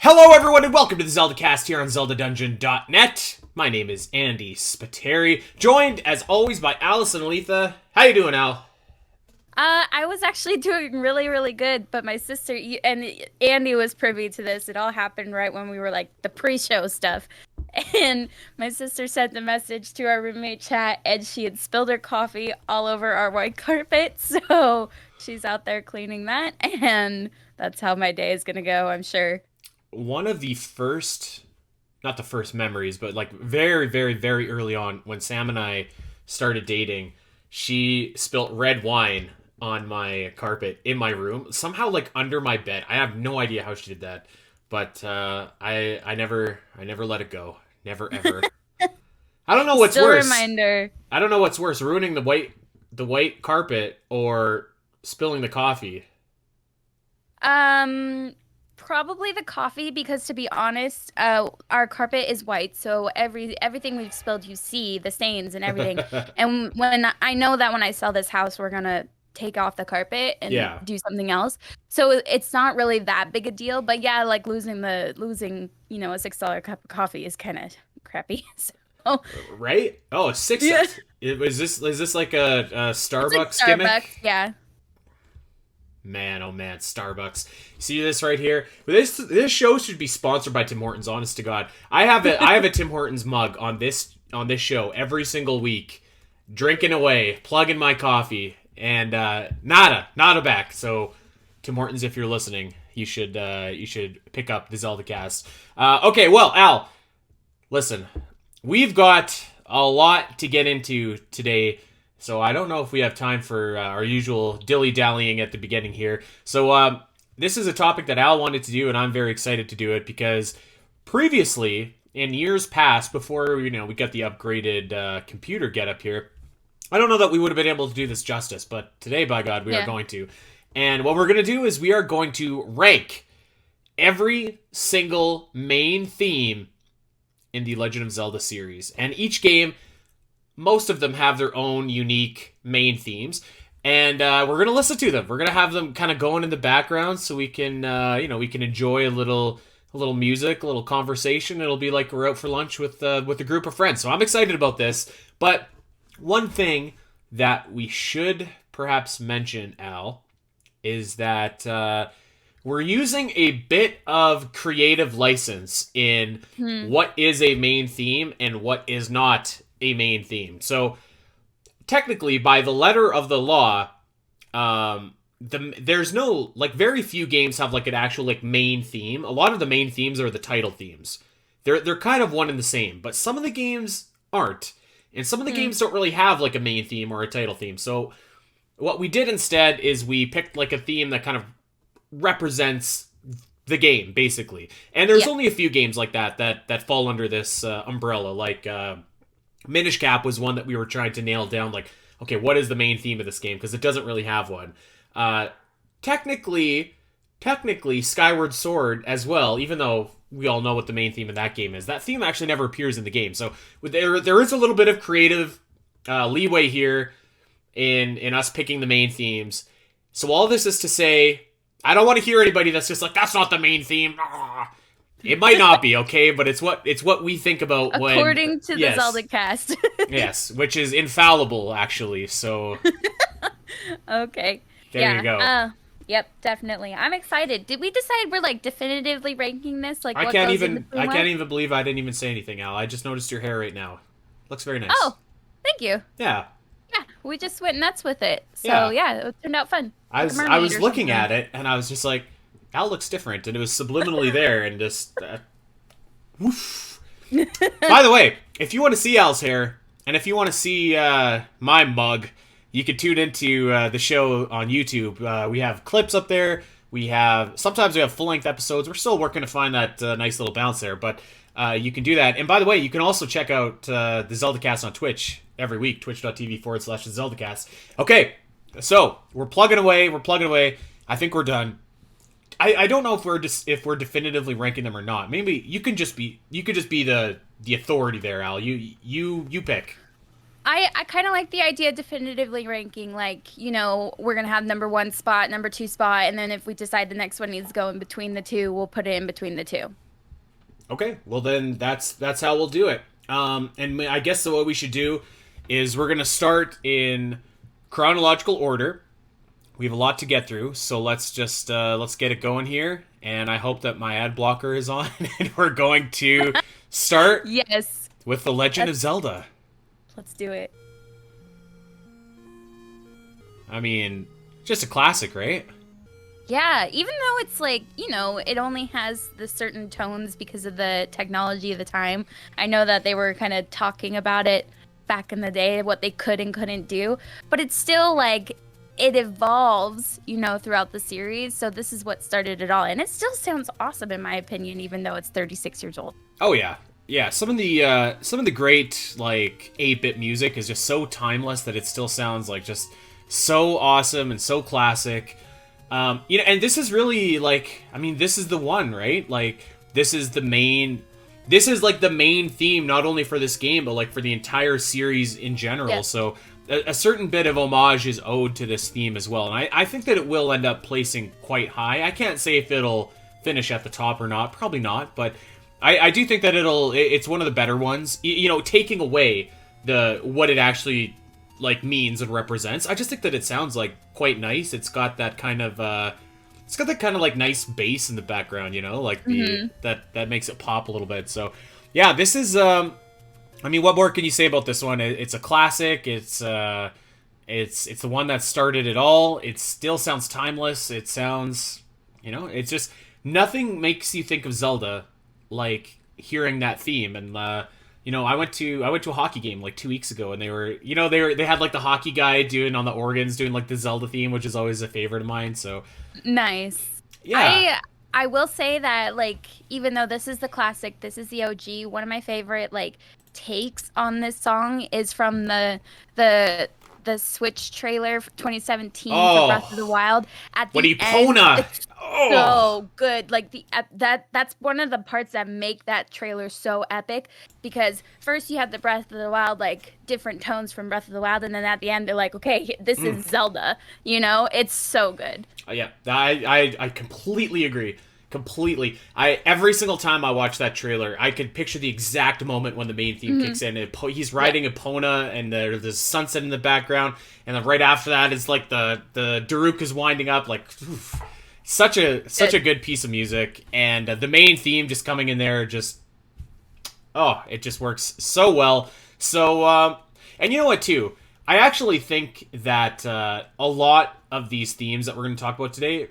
Hello everyone and welcome to the Zelda Cast here on ZeldaDungeon.net. My name is Andy Spiteri, joined as always by Alice and Aletha. How you doing, Al? I was actually doing really good, but my sister and Andy was privy to this. It all happened right when we were like the pre-show stuff. And my sister sent the message to our roommate chat, and she had spilled her coffee all over our white carpet. So she's out there cleaning that, and that's how my day is gonna go, I'm sure. One of the first, not the first memories, but like very early on when Sam and I started dating, she spilt red wine on my carpet in my room, somehow like under my bed. I have no idea how she did that, but I never let it go. Never ever. I don't know what's Still worse. reminder. I don't know what's worse, ruining the white carpet or spilling the coffee. Um, Probably the coffee because to be honest, our carpet is white, so everything we've spilled, you see the stains and everything. And when I know that when I sell this house, we're gonna take off the carpet and Yeah. do something else. So it's not really that big a deal. But yeah, like losing, a $6 cup of coffee is kind of crappy. So Right? Oh, six. yeah, Is this like a it's like Starbucks Starbucks. gimmick? Yeah. Man, oh man, Starbucks. See this right here? This show should be sponsored by Tim Hortons. Honest to God, I have a Tim Hortons mug on this show every single week, drinking away, plugging my coffee, and nada back. So Tim Hortons, if you're listening, you should pick up the Zelda Cast. Okay, well, Al, listen, we've got a lot to get into today. So I don't know if we have time for our usual dilly-dallying at the beginning here. So this is a topic that Al wanted to do, and I'm very excited to do it because previously, in years past, before we got the upgraded computer get up here, I don't know that we would have been able to do this justice, but today, by God, we are Yeah. going to. And what we're going to do is we are going to rank every single main theme in the Legend of Zelda series. And each game, most of them have their own unique main themes, and we're gonna listen to them. We're gonna have them kind of going in the background, so we can, we can enjoy a little music, a little conversation. It'll be like we're out for lunch with a group of friends. So I'm excited about this. But one thing that we should perhaps mention, Al, is that we're using a bit of creative license in Hmm. what is a main theme and what is not a main theme. So technically, by the letter of the law, there's no, like, very few games have like an actual like main theme. A lot of the main themes are the title themes. They're kind of one and the same, but some of the games aren't, and some of the Hmm. games don't really have like a main theme or a title theme. So what we did instead is we picked like a theme that kind of represents the game basically. And there's Yeah. only a few games like that fall under this umbrella, like Minish was one that we were trying to nail down, like, okay, what is the main theme of this game? Because it doesn't really have one. Uh, technically, Skyward Sword as well, even though we all know what the main theme of that game is, that theme actually never appears in the game. So there is a little bit of creative leeway here in us picking the main themes. So all this is to say, I don't want to hear anybody that's just like, that's not the main theme. Ah. It might not be, okay, but it's what we think about when, According to the yes, Zelda cast. yes, which is infallible actually. So Okay. there you go. Yep, definitely. I'm excited. Did we decide we're like definitively ranking this? Like I what can't goes in even between I what? can't even believe I didn't even say anything, Al. I just noticed your hair right now. Looks very nice. Oh, thank you. Yeah. Yeah, we just went nuts with it. Yeah. So yeah, it turned out fun. I Like a was I mermaid was or looking something. at it and I was just like, Al looks different, and it was subliminally there, and just woof. By the way, if you want to see Al's hair, and if you want to see my mug, you can tune into the show on YouTube. We have clips up there. Sometimes we have full length episodes. We're still working to find that nice little balance there, but you can do that. And by the way, you can also check out the Zelda Cast on Twitch every week, twitch.tv/the Zelda Cast. Okay, so we're plugging away. I think we're done. I don't know if we're definitively ranking them or not. Maybe you can just be the authority there, Al. You pick. I kind of like the idea of definitively ranking, like, you know, we're going to have number 1 spot, number 2 spot, and then if we decide the next one needs to go in between the two, we'll put it in between the two. Okay, well then that's how we'll do it. And I guess what we should do is we're going to start in chronological order. We have a lot to get through, so let's just let's get it going here. And I hope that my ad blocker is on, and we're going to start Yes. with The Legend of Zelda. Let's do it. I mean, just a classic, right? Yeah, even though it's like, you know, it only has the certain tones because of the technology of the time. I know that they were kind of talking about it back in the day, what they could and couldn't do. But it's still like, it evolves, you know, throughout the series. So this is what started it all. And it still sounds awesome, in my opinion, even though it's 36 years old. Oh, yeah. Yeah, some of the great, like, 8-bit music is just so timeless that it still sounds like just so awesome and so classic. You know, and this is really, like, I mean, this is the one, right? Like, this is like the main theme, not only for this game, but like for the entire series in general. Yeah. So a certain bit of homage is owed to this theme as well. And I think that it will end up placing quite high. I can't say if it'll finish at the top or not. Probably not, but I do think that it's one of the better ones. You know, taking away what it actually like means and represents. I just think that it sounds like quite nice. It's got that kind of like nice bass in the background, you know, like that makes it pop a little bit. So yeah, this is I mean, what more can you say about this one? It's a classic. It's the one that started it all. It still sounds timeless. It sounds, you know, it's just nothing makes you think of Zelda like hearing that theme. And you know, I went to a hockey game like 2 weeks ago, and they had like the hockey guy doing on the organs doing like the Zelda theme, which is always a favorite of mine. So nice. Yeah. I will say that, like, even though this is the classic, this is the OG, one of my favorite like takes on this song is from the Switch trailer for 2017 for Breath of the Wild. At the end, it's so good. Like that's one of the parts that make that trailer so epic, because first you have the Breath of the Wild, like different tones from Breath of the Wild, and then at the end they're like, okay, this is Zelda. You know, it's so good. Yeah, I completely agree. Completely. Every single time I watch that trailer, I could picture the exact moment when the main theme kicks in. He's riding Epona, and there's sunset in the background, and then right after that is like the Daruk is winding up. Like, oof, such a good piece of music, and the main theme just coming in there, just it just works so well. So, and you know what too? I actually think that a lot of these themes that we're going to talk about today,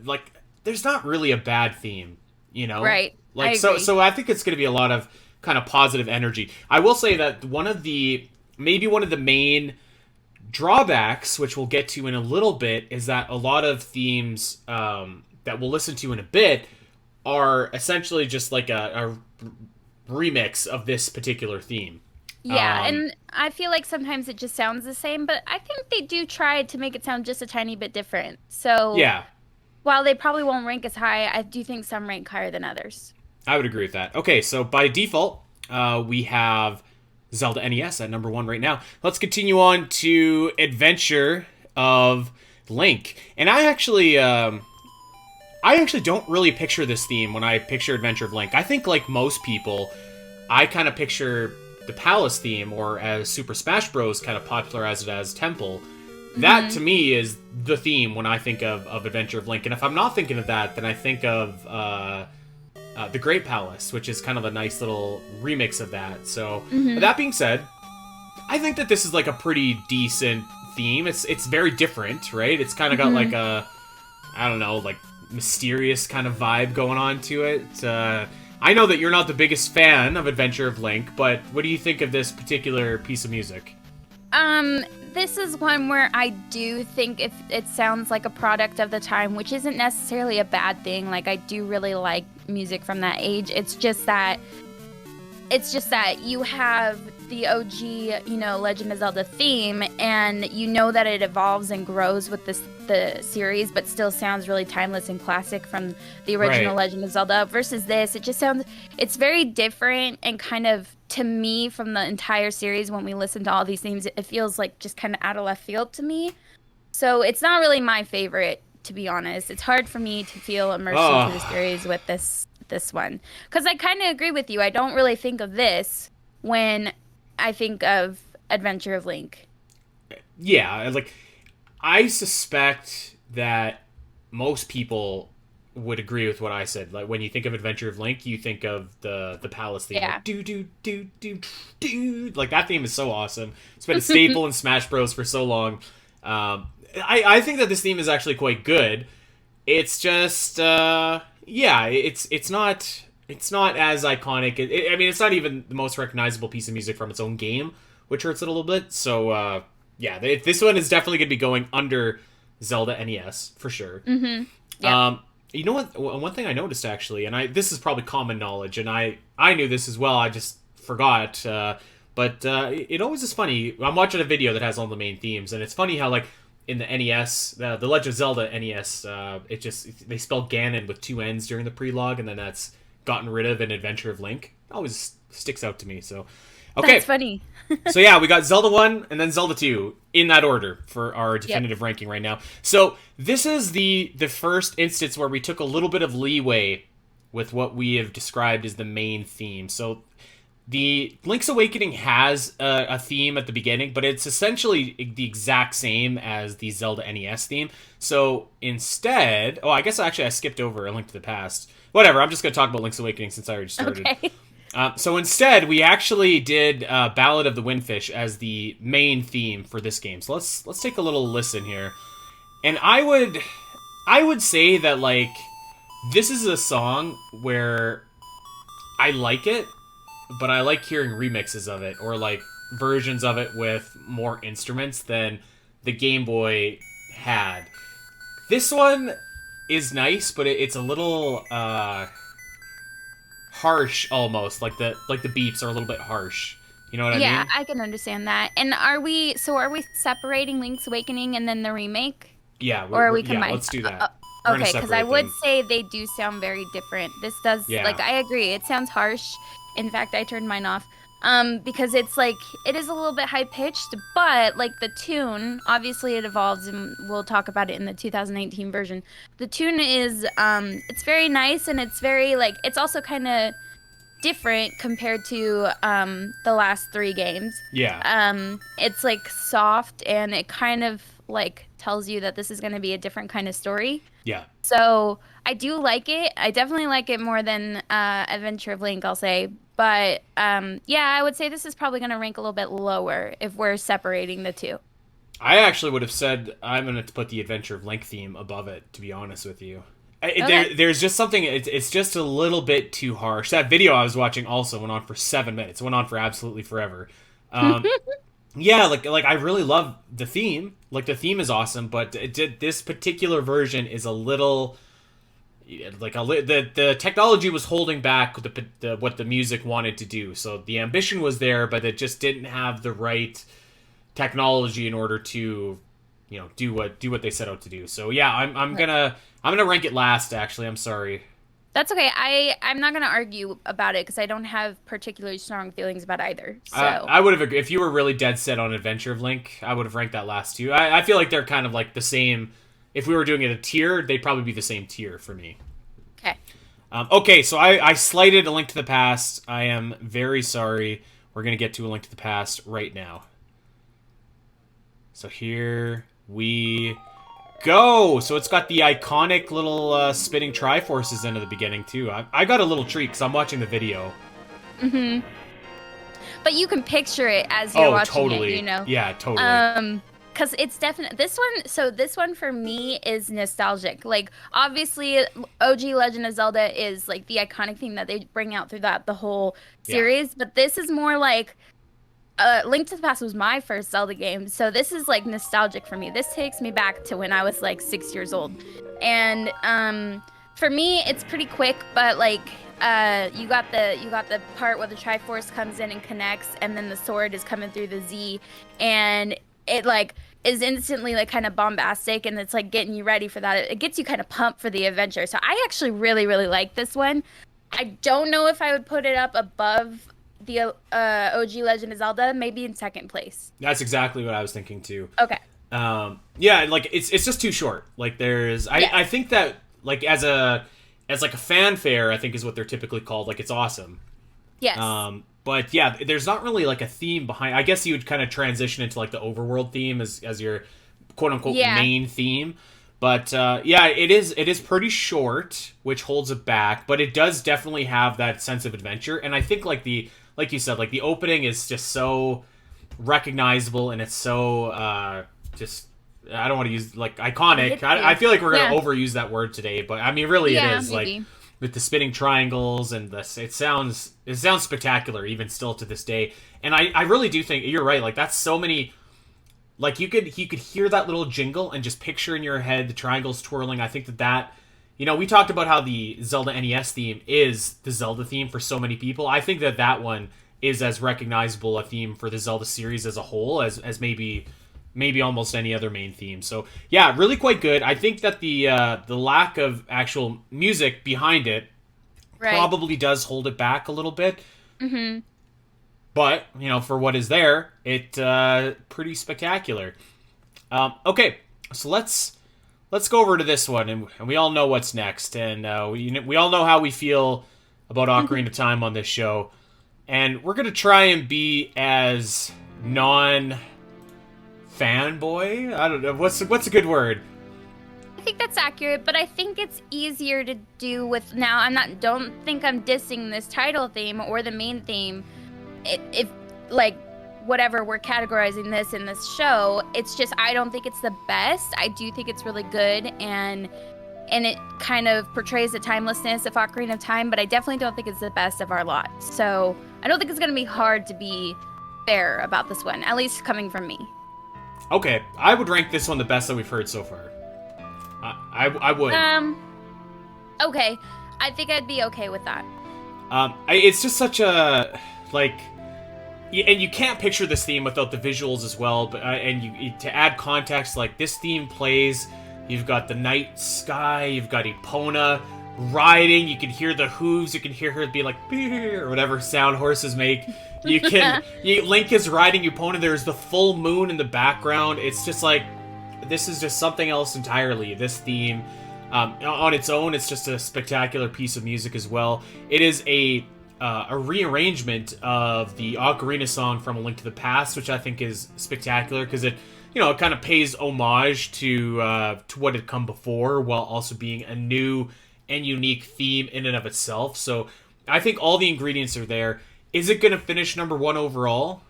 like, there's not really a bad theme, you know? Right. Like, so I think it's going to be a lot of kind of positive energy. I will say that one of the main drawbacks, which we'll get to in a little bit, is that a lot of themes that we'll listen to in a bit are essentially just like a remix of this particular theme. Yeah, and I feel like sometimes it just sounds the same, but I think they do try to make it sound just a tiny bit different. So yeah. While they probably won't rank as high, I do think some rank higher than others. I would agree with that. Okay, so by default, we have Zelda NES at number 1 right now. Let's continue on to Adventure of Link. And I actually don't really picture this theme when I picture Adventure of Link. I think, like most people, I kind of picture the Palace theme, or as Super Smash Bros. Kind of popularized it as Temple. That, to me, is the theme when I think of Adventure of Link. And if I'm not thinking of that, then I think of The Great Palace, which is kind of a nice little remix of that. So, that being said, I think that this is like a pretty decent theme. It's very different, right? It's kind of got like a, I don't know, like mysterious kind of vibe going on to it. I know that you're not the biggest fan of Adventure of Link, but what do you think of this particular piece of music? This is one where I do think if it sounds like a product of the time, which isn't necessarily a bad thing. Like, I do really like music from that age. It's just that you have the OG, Legend of Zelda theme, and you know that it evolves and grows with the series, but still sounds really timeless and classic from the original Legend of Zelda, versus this, it's very different, and kind of, to me, from the entire series, when we listen to all these themes, it feels like just kind of out of left field to me. So it's not really my favorite, to be honest. It's hard for me to feel immersed into the series with this one, because I kind of agree with you. I don't really think of this when I think of Adventure of Link. Yeah, like, I suspect that most people would agree with what I said. Like, when you think of Adventure of Link, you think of the palace theme. Yeah. Like, do. Like, that theme is so awesome. It's been a staple in Smash Bros. For so long. I think that this theme is actually quite good. It's just, it's not as iconic. I mean, it's not even the most recognizable piece of music from its own game, which hurts it a little bit. So, this one is definitely going to be going under Zelda NES, for sure. Mm-hmm. Yeah. You know what? One thing I noticed, actually, and this is probably common knowledge, and I knew this as well, I just forgot, but it always is funny. I'm watching a video that has all the main themes, and it's funny how, like, in the NES, the Legend of Zelda NES, they spell Ganon with 2 N's during the prologue, and then that's gotten rid of in Adventure of Link. It always sticks out to me, so... Okay. That's funny. So yeah, we got Zelda 1 and then Zelda 2 in that order for our definitive ranking right now. So this is the first instance where we took a little bit of leeway with what we have described as the main theme. So the Link's Awakening has a theme at the beginning, but it's essentially the exact same as the Zelda NES theme. So instead... Oh, I guess actually I skipped over A Link to the Past. Whatever, I'm just going to talk about Link's Awakening since I already started. Okay. So instead, we actually did Ballad of the Windfish as the main theme for this game. So let's take a little listen here. And I would say that, like, this is a song where I like it, but I like hearing remixes of it, or like versions of it with more instruments than the Game Boy had. This one is nice, but it's a little harsh almost. Like the beeps are a little bit harsh. You know what I mean? Yeah, I can understand that. And are we separating Link's Awakening and then the remake? Yeah, or are we combined? Yeah, let's do that. We're gonna Okay, because I separate would them. say they do sound very different. This does, like, I agree. It sounds harsh. In fact, I turned mine off. Because it's like, it is a little bit high pitched, but like the tune, obviously it evolves, and we'll talk about it in the 2018 version. The tune is, it's very nice, and it's very, like, it's also kind of different compared to the last 3 games. Yeah. It's like soft, and it kind of like tells you that this is going to be a different kind of story. Yeah. So I do like it. I definitely like it more than Adventure of Link, I'll say. But yeah, I would say this is probably going to rank a little bit lower if we're separating the two. I actually would have said I'm going to put the Adventure of Link theme above it, to be honest with you. Okay. There's just something, it's just a little bit too harsh. That video I was watching also went on for 7 minutes. It went on for absolutely forever. Yeah, like I really love the theme. Like, the theme is awesome, but this particular version is a little... Like, the technology was holding back what the music wanted to do. So the ambition was there, but it just didn't have the right technology in order to, do what they set out to do. So yeah, I'm gonna rank it last. Actually, I'm sorry. That's okay. I'm not gonna argue about it because I don't have particularly strong feelings about either. So I would have, if you were really dead set on Adventure of Link, I would have ranked that last too. I feel like they're kind of like the same. If we were doing it a tier, they'd probably be the same tier for me. Okay. Okay, so I slighted A Link to the Past. I am very sorry. We're going to get to A Link to the Past right now. So here we go. So it's got the iconic little spinning Triforces in at the beginning, too. I got a little treat because I'm watching the video. Mm-hmm. But you can picture it as you're watching totally. it, Yeah, totally. Because it's definitely this one for me is nostalgic. Like, obviously OG Legend of Zelda is like the iconic thing that they bring out throughout the whole series, but this is more like Link to the Past was my first Zelda game, so this is like nostalgic for me. This takes me back to when I was like 6 years old. And For me, it's pretty quick, but like you got the part where the Triforce comes in and connects, and then the sword is coming through the Z, and it like is instantly like kind of bombastic, and it's like getting you ready for that. It gets you kind of pumped for the adventure. So I actually really really like this one. I don't know if I would put it up above the OG Legend of Zelda, maybe in second place. That's exactly what I was thinking too. Okay. Yeah, like it's just too short. Like I think that like as like a fanfare, I think is what they're typically called. Like it's awesome. Yes. But yeah, there's not really like a theme behind. I guess you would kind of transition into like the overworld theme as your quote unquote main theme. But yeah, it is pretty short, which holds it back. But it does definitely have that sense of adventure, and I think like you said, like the opening is just so recognizable, and it's so just. I don't want to use like iconic. I feel like we're gonna overuse that word today, but I mean, really, it is maybe. Like with the spinning triangles and this. It sounds spectacular, even still to this day. And I really do think you're right. Like that's so many. Like you could hear that little jingle and just picture in your head the triangles twirling. I think that we talked about how the Zelda NES theme is the Zelda theme for so many people. I think that one is as recognizable a theme for the Zelda series as a whole as maybe almost any other main theme. So yeah, really quite good. I think that the lack of actual music behind it probably does hold it back a little bit. Mm-hmm. But for what is there, it pretty spectacular. Okay, so let's go over to this one, and we all know what's next, and we all know how we feel about Ocarina of Time on this show, and we're gonna try and be as fanboy? I don't know. What's a good word? I think that's accurate, but I think it's easier to do with now. Don't think I'm dissing this title theme or the main theme. If like whatever we're categorizing this in this show, it's just I don't think it's the best. I do think it's really good and it kind of portrays the timelessness of Ocarina of Time, but I definitely don't think it's the best of our lot. So I don't think it's going to be hard to be fair about this one, at least coming from me. Okay, I would rank this one the best that we've heard so far. I would. Okay, I think I'd be okay with that. It's just such a and you can't picture this theme without the visuals as well. But to add context, like this theme plays, you've got the night sky, you've got Epona riding. You can hear the hooves. You can hear her be like or whatever sound horses make. You can Link is riding Epona. There's the full moon in the background. It's just like this is just something else entirely. This theme on its own, it's just a spectacular piece of music as well. It is a rearrangement of the Ocarina song from A Link to the Past, which I think is spectacular because it kind of pays homage to what had come before, while also being a new and unique theme in and of itself. So I think all the ingredients are there. Is it going to finish number one overall?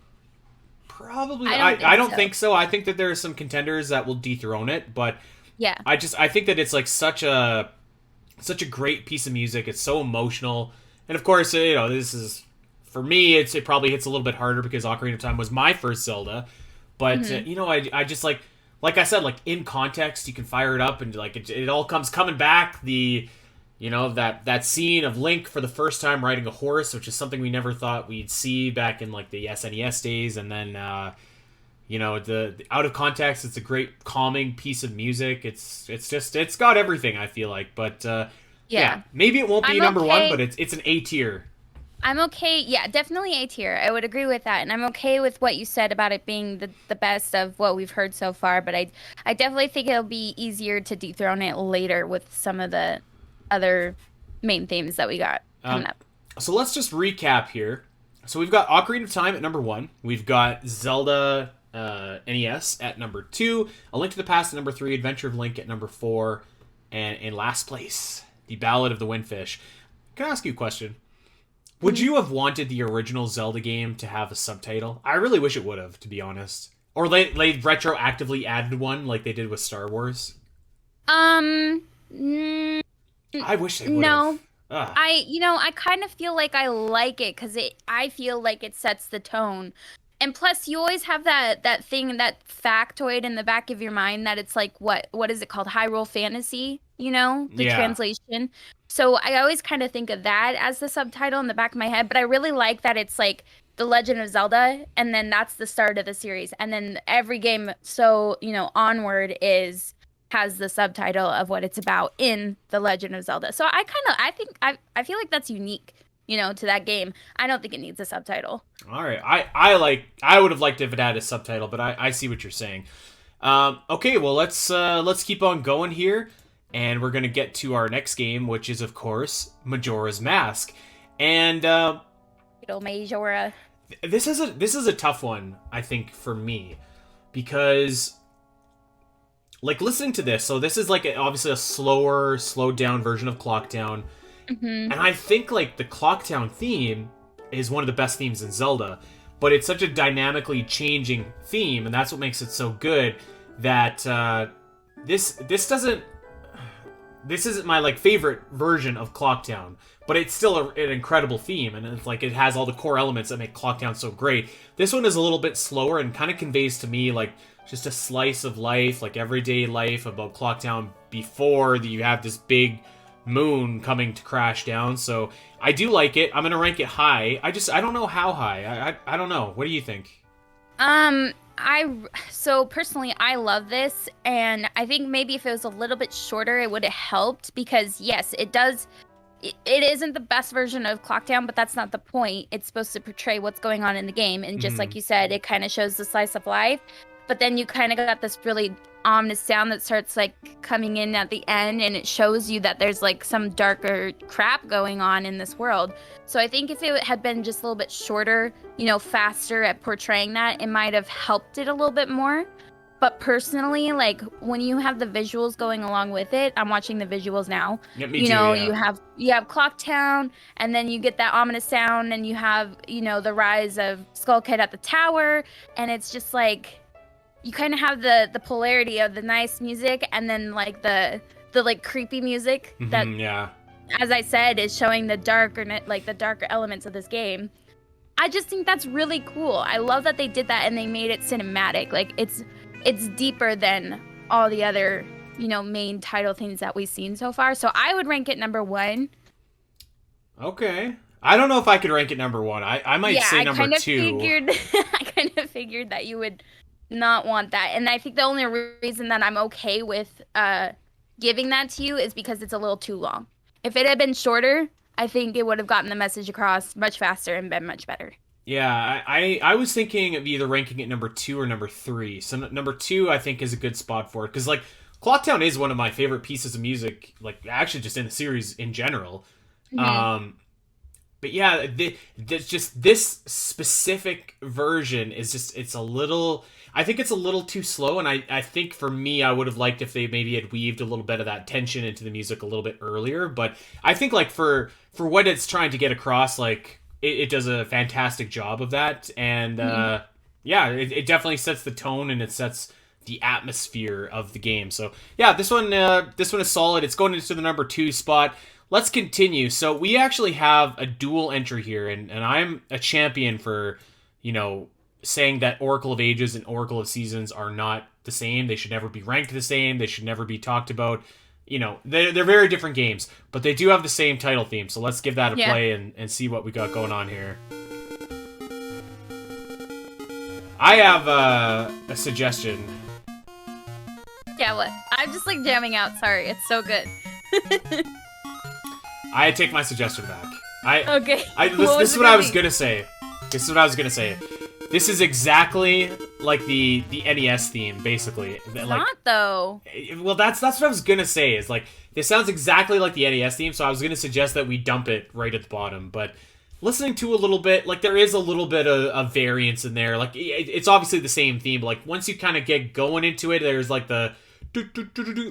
Probably. I don't think so. I think that there are some contenders that will dethrone it, but yeah, I think that it's like such a great piece of music. It's so emotional, and of course, this is for me. It probably hits a little bit harder because Ocarina of Time was my first Zelda, but I just like I said, like in context, you can fire it up and like it all comes coming back. That scene of Link for the first time riding a horse, which is something we never thought we'd see back in like the SNES days, and then the out of context, it's a great calming piece of music. It's got everything, I feel like, but yeah, maybe it won't be number one, but it's an A tier. I'm okay. Yeah, definitely A tier. I would agree with that, and I'm okay with what you said about it being the best of what we've heard so far. But I definitely think it'll be easier to dethrone it later with some of the other main themes that we got coming up. So let's just recap here. So we've got Ocarina of Time at number 1. We've got Zelda NES at number 2. A Link to the Past at number 3. Adventure of Link at number 4. And in last place, The Ballad of the Windfish. Can I ask you a question? Would you have wanted the original Zelda game to have a subtitle? I really wish it would have, to be honest. Or they retroactively added one like they did with Star Wars. I wish they would have. No. I kind of feel like I like it because I feel like it sets the tone. And plus, you always have that thing, that factoid in the back of your mind that it's like, what is it called? Hyrule Fantasy, the Yeah. translation. So I always kind of think of that as the subtitle in the back of my head, but I really like that it's like The Legend of Zelda, and then that's the start of the series. And then every game, so, onward has the subtitle of what it's about in The Legend of Zelda. So I feel like that's unique, to that game. I don't think it needs a subtitle. All right. I would have liked if it had a subtitle, but I see what you're saying. Okay, well let's keep on going here, and we're gonna get to our next game, which is of course Majora's Mask, and Little Majora. this is a tough one, I think, for me, because like listening to this, so this is like obviously a slowed down version of Clocktown, Mm-hmm. and I think like the Clocktown theme is one of the best themes in Zelda, but it's such a dynamically changing theme, and that's what makes it so good. That this isn't my like favorite version of Clocktown, but it's still an incredible theme, and it's like it has all the core elements that make Clocktown so great. This one is a little bit slower and kind of conveys to me like just a slice of life, like everyday life about Clocktown before you have this big moon coming to crash down. So I do like it. I'm gonna rank it high. I don't know how high. I don't know. What do you think? So personally, I love this, and I think maybe if it was a little bit shorter, it would have helped, because yes, it does. It isn't the best version of Clocktown, but that's not the point. It's supposed to portray what's going on in the game, and just like you said, it kind of shows the slice of life. But then you kind of got this really ominous sound that starts like coming in at the end, and it shows you that there's like some darker crap going on in this world. So I think if it had been just a little bit shorter, faster at portraying that, it might have helped it a little bit more. But personally, like when you have the visuals going along with it, I'm watching the visuals now. Yeah, me too, yeah. You have Clocktown, and then you get that ominous sound, and you have, the rise of Skull Kid at the tower, and it's just like you kind of have the polarity of the nice music, and then like the like creepy music that, Yeah. as I said, is showing the darker elements of this game. I just think that's really cool. I love that they did that and they made it cinematic. Like it's deeper than all the other, main title things that we've seen so far. So I would rank it number 1. Okay. I don't know if I could rank it number 1. I might say number 2. I kind of figured that you would not want that. And I think the only reason that I'm okay with giving that to you is because it's a little too long. If it had been shorter, I think it would have gotten the message across much faster and been much better. Yeah, I was thinking of either ranking it number 2 or number 3. So number 2 I think is a good spot for it, because like Clocktown is one of my favorite pieces of music, like actually just in the series in general. Mm-hmm. But yeah, this specific version is just, I think it's a little too slow, and I think for me, I would have liked if they maybe had weaved a little bit of that tension into the music a little bit earlier. But I think like for what it's trying to get across, like it does a fantastic job of that. And yeah, it definitely sets the tone, and it sets the atmosphere of the game. So yeah, this one is solid. It's going into the number 2 spot. Let's continue. So we actually have a dual entry here, and I'm a champion for, saying that Oracle of Ages and Oracle of Seasons are not the same. They should never be ranked the same. They should never be talked about. They're very different games, but they do have the same title theme. So let's give that a play and see what we got going on here. I have a suggestion. Yeah, what? I'm just like jamming out. Sorry, it's so good. I take my suggestion back. Okay. This is what I was gonna say. This is exactly like the NES theme, basically. It's not though. Well, that's what I was gonna say. Is like this sounds exactly like the NES theme, so I was gonna suggest that we dump it right at the bottom. But listening to a little bit, like there is a little bit of variance in there. Like it's obviously the same theme, but like once you kind of get going into it, there's like the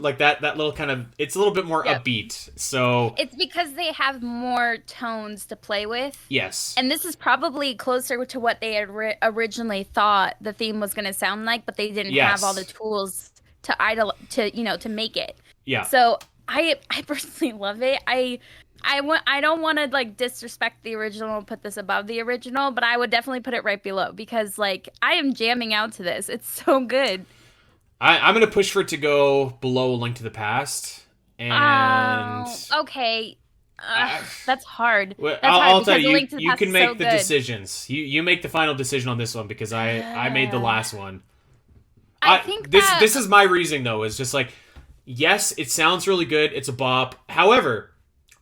like that little kind of, it's a little bit more upbeat. So it's because they have more tones to play with. Yes. And this is probably closer to what they had originally thought the theme was going to sound like, but they didn't have all the tools to make it. Yeah. So I personally love it. I don't want to like disrespect the original and put this above the original, but I would definitely put it right below because like I am jamming out to this. It's so good. I'm gonna push for it to go below A Link to the Past. And okay. That's hard. Well, That's hard I'll tell you, you Past can is make so the good. decisions. You make the final decision on this one because I made the last one. I think this is my reasoning though. Is just like, yes, it sounds really good. It's a bop. However,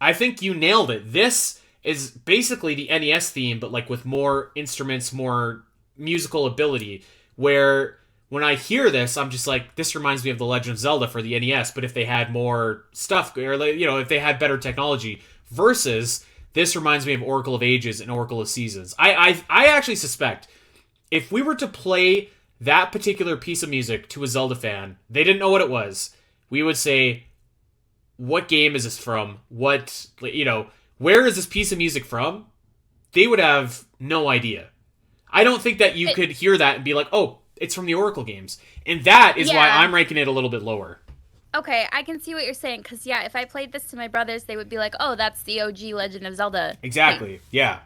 I think you nailed it. This is basically the NES theme, but like with more instruments, more musical ability. Where when I hear this, I'm just like, this reminds me of The Legend of Zelda for the NES. But if they had more stuff, or like, if they had better technology, versus this reminds me of Oracle of Ages and Oracle of Seasons. I actually suspect if we were to play that particular piece of music to a Zelda fan, they didn't know what it was. We would say, what game is this from? What, where is this piece of music from? They would have no idea. I don't think that you could hear that and be like, oh, it's from the Oracle games. And that is why I'm ranking it a little bit lower. Okay, I can see what you're saying, because, if I played this to my brothers, they would be like, oh, that's the OG Legend of Zelda. Exactly, yeah.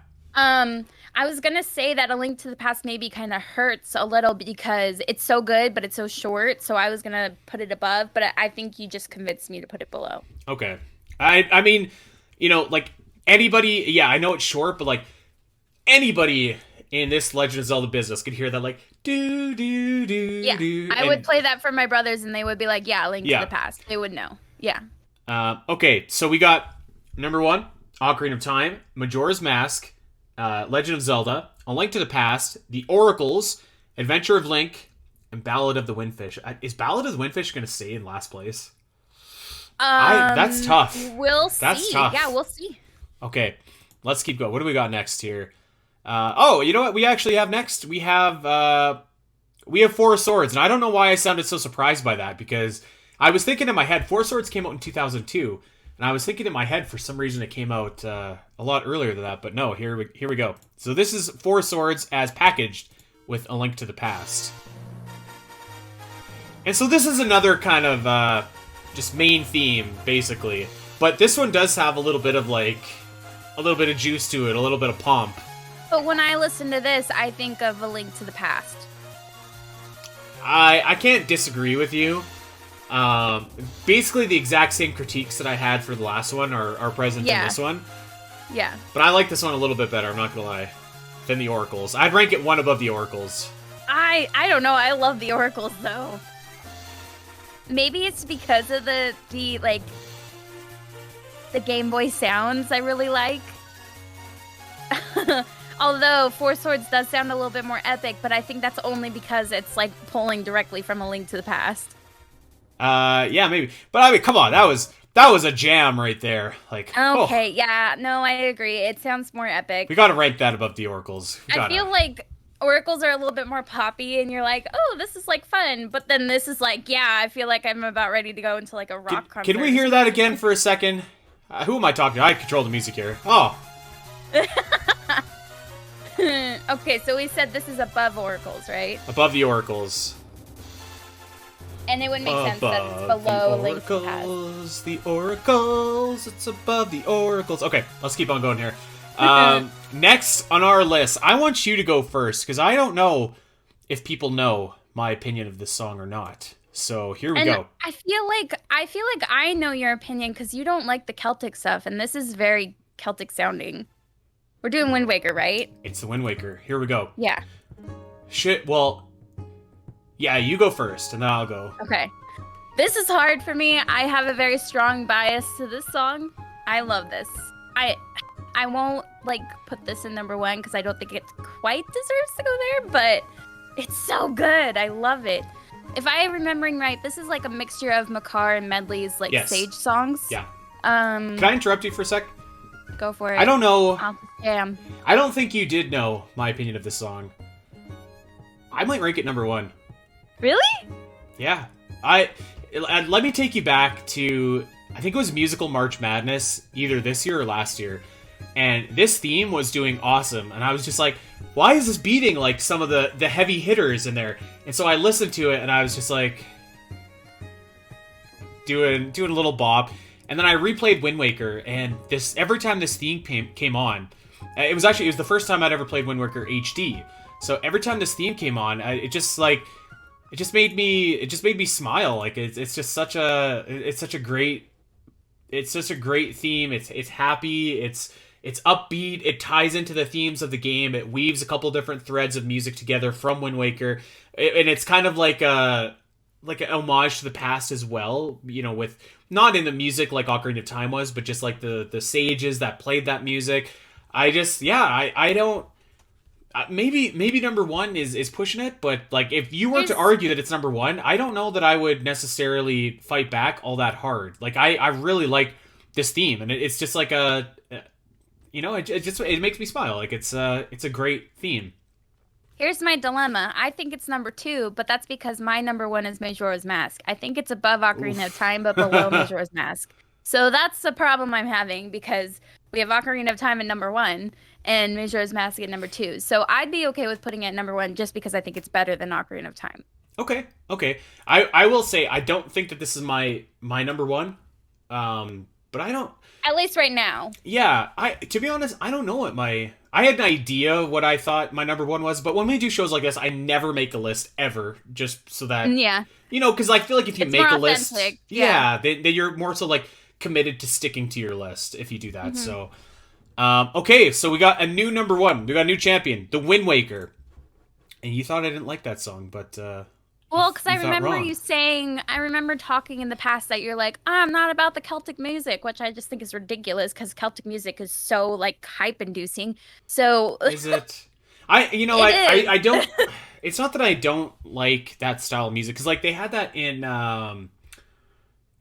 I was gonna say that A Link to the Past maybe kind of hurts a little because it's so good, but it's so short, so I was gonna put it above, but I think you just convinced me to put it below. Okay. I mean, like, anybody, I know it's short, but, like, anybody in this Legend of Zelda business could hear that, like, do, do, do, yeah, do. I would play that for my brothers, and they would be like, yeah, A Link to the Past. They would know. Yeah. Okay, so we got number 1, Ocarina of Time, Majora's Mask, Legend of Zelda, A Link to the Past, The Oracles, Adventure of Link, and Ballad of the Windfish. Is Ballad of the Windfish going to stay in last place? That's tough. We'll see. That's tough. Yeah, we'll see. Okay, let's keep going. What do we got next here? You know what we actually have next? We have Four Swords, and I don't know why I sounded so surprised by that, because I was thinking in my head, Four Swords came out in 2002, and I was thinking in my head for some reason it came out a lot earlier than that, but no, here we go. So this is Four Swords as packaged with A Link to the Past. And so this is another kind of just main theme, basically. But this one does have a little bit of juice to it, a little bit of pomp. But when I listen to this, I think of A Link to the Past. I can't disagree with you. Basically the exact same critiques that I had for the last one are present in this one. Yeah. But I like this one a little bit better, I'm not gonna lie, than the Oracles. I'd rank it one above the Oracles. I don't know, I love the Oracles though. Maybe it's because of the Game Boy sounds I really like. Although Four Swords does sound a little bit more epic, but I think that's only because it's like pulling directly from A Link to the Past. Yeah, maybe. But I mean, come on, that was a jam right there. Like, okay, yeah, no, I agree. It sounds more epic. We gotta rank that above the Oracles. I feel like Oracles are a little bit more poppy, and you're like, oh, this is like fun. But then this is like, I feel like I'm about ready to go into like a rock concert. Can we hear that again for a second? Who am I talking to? I control the music here. Oh. Okay, so we said this is above Oracles, right? Above the Oracles. And it would make sense that it's below A Link to the Past. The Oracles, it's above the Oracles. Okay, let's keep on going here. Next on our list, I want you to go first, because I don't know if people know my opinion of this song or not. So here we go. I feel like I know your opinion, because you don't like the Celtic stuff, and this is very Celtic sounding. We're doing Wind Waker, right? It's the Wind Waker. Here we go. Yeah. Yeah, you go first, and then I'll go. Okay. This is hard for me. I have a very strong bias to this song. I love this. I won't, put this in number 1, because I don't think it quite deserves to go there, but it's so good. I love it. If I am remembering right, this is like a mixture of Makar and Medley's, Sage songs. Yeah. Can I interrupt you for a sec? Go for it. I don't know. Damn. I don't think you did know my opinion of this song. I might rank it number 1. Really? Yeah. Let me take you back to, I think it was Musical March Madness, either this year or last year. And this theme was doing awesome. And I was just like, why is this beating like some of the heavy hitters in there? And so I listened to it and I was just like, doing a little bop. And then I replayed Wind Waker, and every time this theme came on, it was the first time I'd ever played Wind Waker HD. So every time this theme came on, it just made me smile. Like it's such a great theme. It's happy. It's upbeat. It ties into the themes of the game. It weaves a couple different threads of music together from Wind Waker, and it's kind of like an homage to the past as well. You know, with not in the music like Ocarina of Time was, but just like the sages that played that music. I don't. Maybe number one is pushing it, but like if you were to argue that it's number one, I don't know that I would necessarily fight back all that hard. Like I really like this theme, and it's just like it makes me smile. Like it's a great theme. Here's my dilemma. I think it's number two, but that's because my number one is Majora's Mask. I think it's above Ocarina of Time, but below Majora's Mask. So that's the problem I'm having, because we have Ocarina of Time at number one and Majora's Mask at number two. So I'd be okay with putting it at number one just because I think it's better than Ocarina of Time. Okay. I will say I don't think that this is my number one. But I don't. At least right now. Yeah. To be honest, I don't know what I had an idea what I thought my number one was, but when we do shows like this, I never make a list ever, just so that because I feel like if you make a list, then you're more so like committed to sticking to your list if you do that. So, okay, so we got a new number one, we got a new champion, the Wind Waker, and you thought I didn't like that song, but well, because I remember talking in the past that you're like, I'm not about the Celtic music, which I just think is ridiculous because Celtic music is so like hype inducing. So is it? I don't. It's not that I don't like that style of music, because like they had that in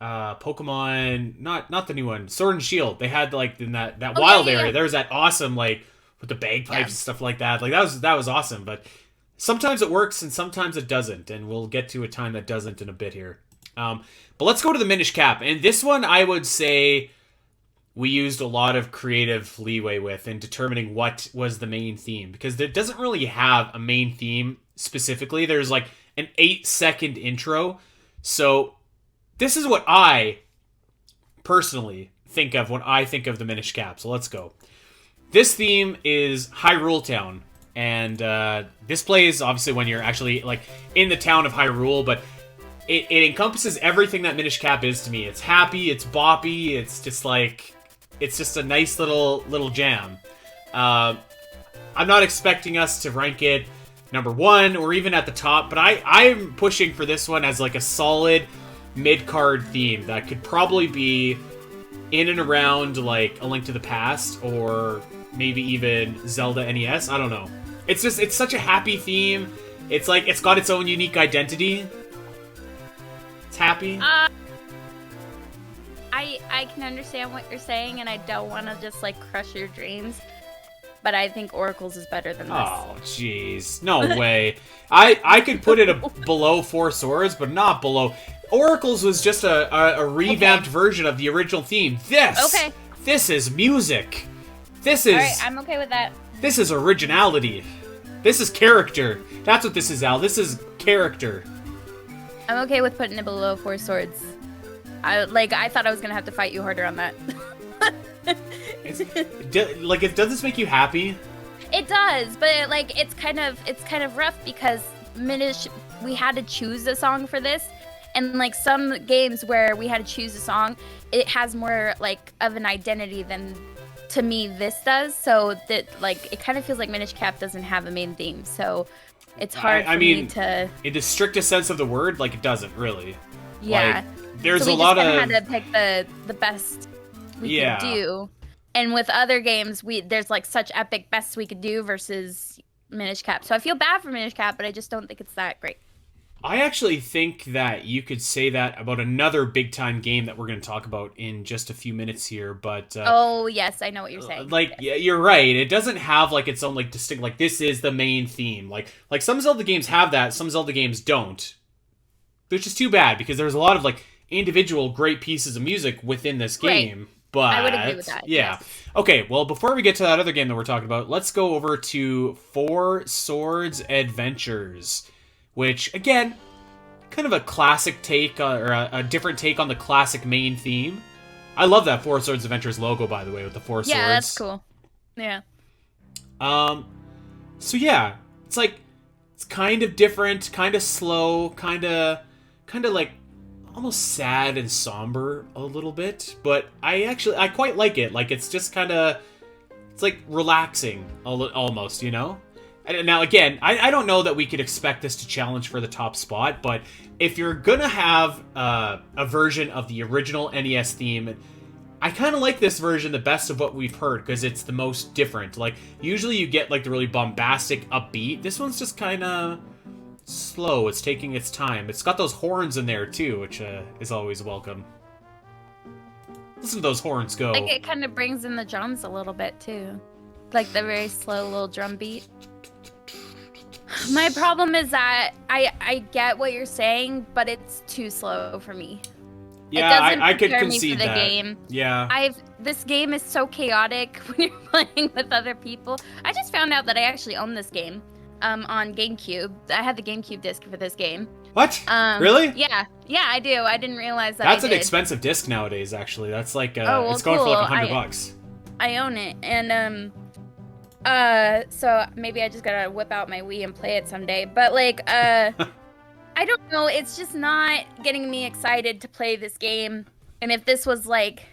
Pokemon, not the new one, Sword and Shield. They had like in that wild area. There was that awesome like with the bagpipes and stuff like that. Like that was awesome, but. Sometimes it works and sometimes it doesn't, and we'll get to a time that doesn't in a bit here. But let's go to the Minish Cap. And this one, I would say we used a lot of creative leeway with in determining what was the main theme, because it doesn't really have a main theme specifically. There's like an 8-second intro. So this is what I personally think of when I think of the Minish Cap. So let's go. This theme is Hyrule Town. And this plays, obviously, when you're actually, like, in the town of Hyrule, but it encompasses everything that Minish Cap is to me. It's happy, it's boppy, it's just, like, it's just a nice little jam. I'm not expecting us to rank it number one or even at the top, but I'm pushing for this one as, like, a solid mid-card theme that could probably be in and around, like, A Link to the Past or maybe even Zelda NES. I don't know. It's such a happy theme. It's like it's got its own unique identity. It's happy. I can understand what you're saying, and I don't want to just like crush your dreams, but I think Oracles is better than this. Oh, jeez, no way. I could put it below Four Swords, but not below. Oracles was just a revamped version of the original theme. This is music. This is. All right, I'm okay with that. This is originality. This is character. That's what this is, Al. This is character. I'm okay with putting it below Four Swords. I thought I was gonna have to fight you harder on that. Does this make you happy? It does, but it's kind of rough because Minish, we had to choose a song for this, and like some games where we had to choose a song, it has more like of an identity than. To me, this does, so that like it kind of feels like Minish Cap doesn't have a main theme, so it's hard for me to. In the strictest sense of the word, like it doesn't really. Yeah, like, there's a lot of. We just had to pick the best we could do, and with other games, there's like such epic bests we could do versus Minish Cap. So I feel bad for Minish Cap, but I just don't think it's that great. I actually think that you could say that about another big-time game that we're going to talk about in just a few minutes here, but... oh, yes, I know what you're saying. Yeah, you're right. It doesn't have, like, its own, like, distinct... Like, this is the main theme. Like some Zelda games have that, some Zelda games don't. Which is too bad, because there's a lot of, like, individual great pieces of music within this game. Right. But... I would agree with that. Yeah. Yes. Okay, well, before we get to that other game that we're talking about, let's go over to Four Swords Adventures. Which, again, kind of a classic take, or a different take on the classic main theme. I love that Four Swords Adventures logo, by the way, with the four swords. Yeah, that's cool. Yeah. So yeah, it's like, it's kind of different, kind of slow, kind of like almost sad and somber a little bit, but I quite like it. Like, it's just kind of, it's like relaxing almost, you know? And now again, I don't know that we could expect this to challenge for the top spot, but if you're gonna have a version of the original NES theme, I kind of like this version the best of what we've heard, because it's the most different. Like, usually you get like the really bombastic upbeat. This one's just kind of slow. It's taking its time. It's got those horns in there too, which is always welcome. Listen to those horns go. Like, it kind of brings in the drums a little bit too, like the very slow little drum beat. My problem is that I get what you're saying, but it's too slow for me. Yeah, I could prepare me concede for the that. game. Yeah. This game is so chaotic when you're playing with other people. I just found out that I actually own this game on GameCube. I had the GameCube disc for this game. What? Really? Yeah, I do. I didn't realize that. That's an expensive disc nowadays, actually. That's like it's going for like $100. I own it, and so maybe I just gotta whip out my Wii and play it someday. But like, I don't know. It's just not getting me excited to play this game. And if this was like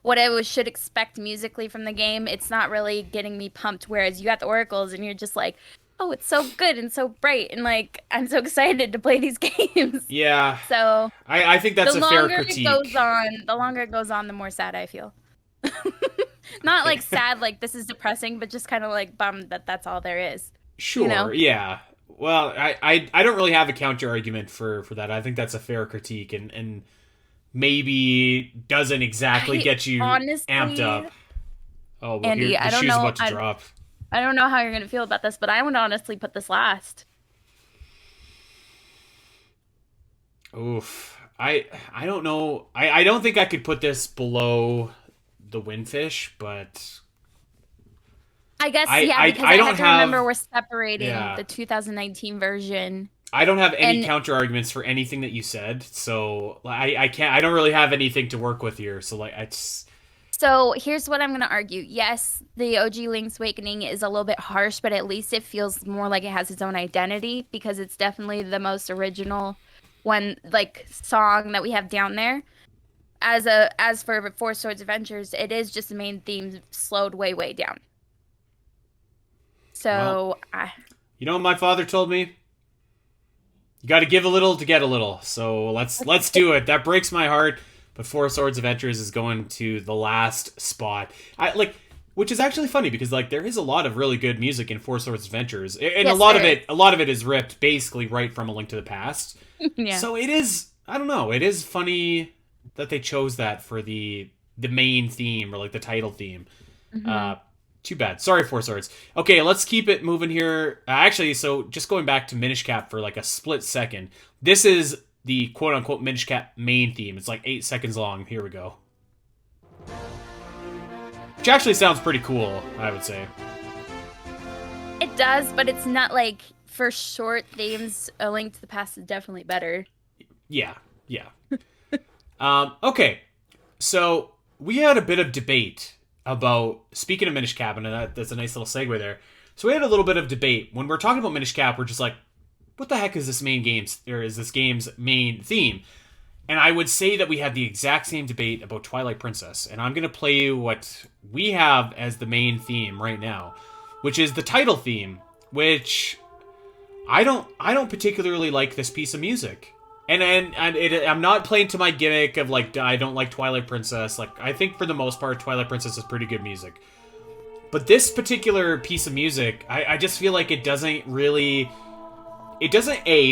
what I should expect musically from the game, it's not really getting me pumped. Whereas you got the oracles, and you're just like, oh, it's so good and so bright, and like, I'm so excited to play these games. Yeah. So I think that's a fair critique. The longer it goes on, the more sad I feel. Not like sad, like this is depressing, but just kind of like bummed that that's all there is. Sure. You know? Yeah. Well, I don't really have a counter argument for that. I think that's a fair critique, and maybe doesn't exactly get you amped up. Oh, well, Andy, the shoe's about to drop. I don't know how you're gonna feel about this, but I would honestly put this last. Oof. I don't know. I don't think I could put this below the Windfish, but I guess because I have to remember we're separating the 2019 version. I don't have any counter arguments for anything that you said, so I don't really have anything to work with here. So like So here's what I'm going to argue. Yes, the OG Link's Awakening is a little bit harsh, but at least it feels more like it has its own identity, because it's definitely the most original song that we have down there. As for Four Swords Adventures, it is just the main theme slowed way down. So, you know what my father told me? You got to give a little to get a little. So let's do it. That breaks my heart. But Four Swords Adventures is going to the last spot. Which is actually funny, because like there is a lot of really good music in Four Swords Adventures, and yes, a lot of it is ripped basically right from A Link to the Past. Yeah. So it is, I don't know, it is funny that they chose that for the main theme, or like the title theme. Mm-hmm. Too bad. Sorry, Four Swords. Okay, let's keep it moving here. Actually, so just going back to Minish Cap for like a split second. This is the quote-unquote Minish Cap main theme. It's like 8 seconds long. Here we go. Which actually sounds pretty cool, I would say. It does, but it's not like, for short themes, A Link to the Past is definitely better. Yeah. Okay, so we had a bit of debate about, speaking of Minish Cap, and that's a nice little segue there. So we had a little bit of debate. When we're talking about Minish Cap, we're just like, what the heck is this game's main theme? And I would say that we had the exact same debate about Twilight Princess. And I'm going to play you what we have as the main theme right now, which is the title theme, which I don't particularly like this piece of music. And I'm not playing to my gimmick of like, I don't like Twilight Princess. Like, I think for the most part, Twilight Princess is pretty good music. But this particular piece of music, I just feel like it doesn't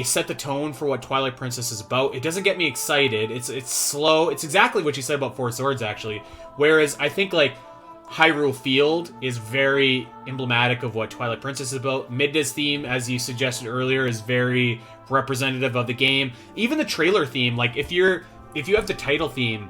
set the tone for what Twilight Princess is about. It doesn't get me excited. It's slow. It's exactly what you said about Four Swords, actually. Whereas I think like Hyrule Field is very emblematic of what Twilight Princess is about. Midna's theme, as you suggested earlier, is very representative of the game. Even the trailer theme, like if you have the title theme,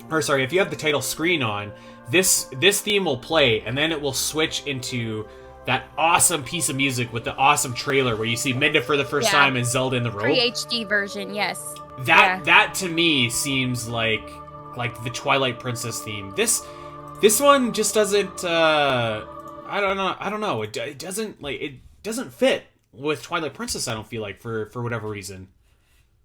if you have the title screen on, this theme will play, and then it will switch into that awesome piece of music with the awesome trailer where you see Midna for the first time and Zelda in the robe. Pre-HD version, yes. That to me seems like like the Twilight Princess theme. This one just doesn't. I don't know. It doesn't fit with Twilight Princess. I don't feel like for whatever reason.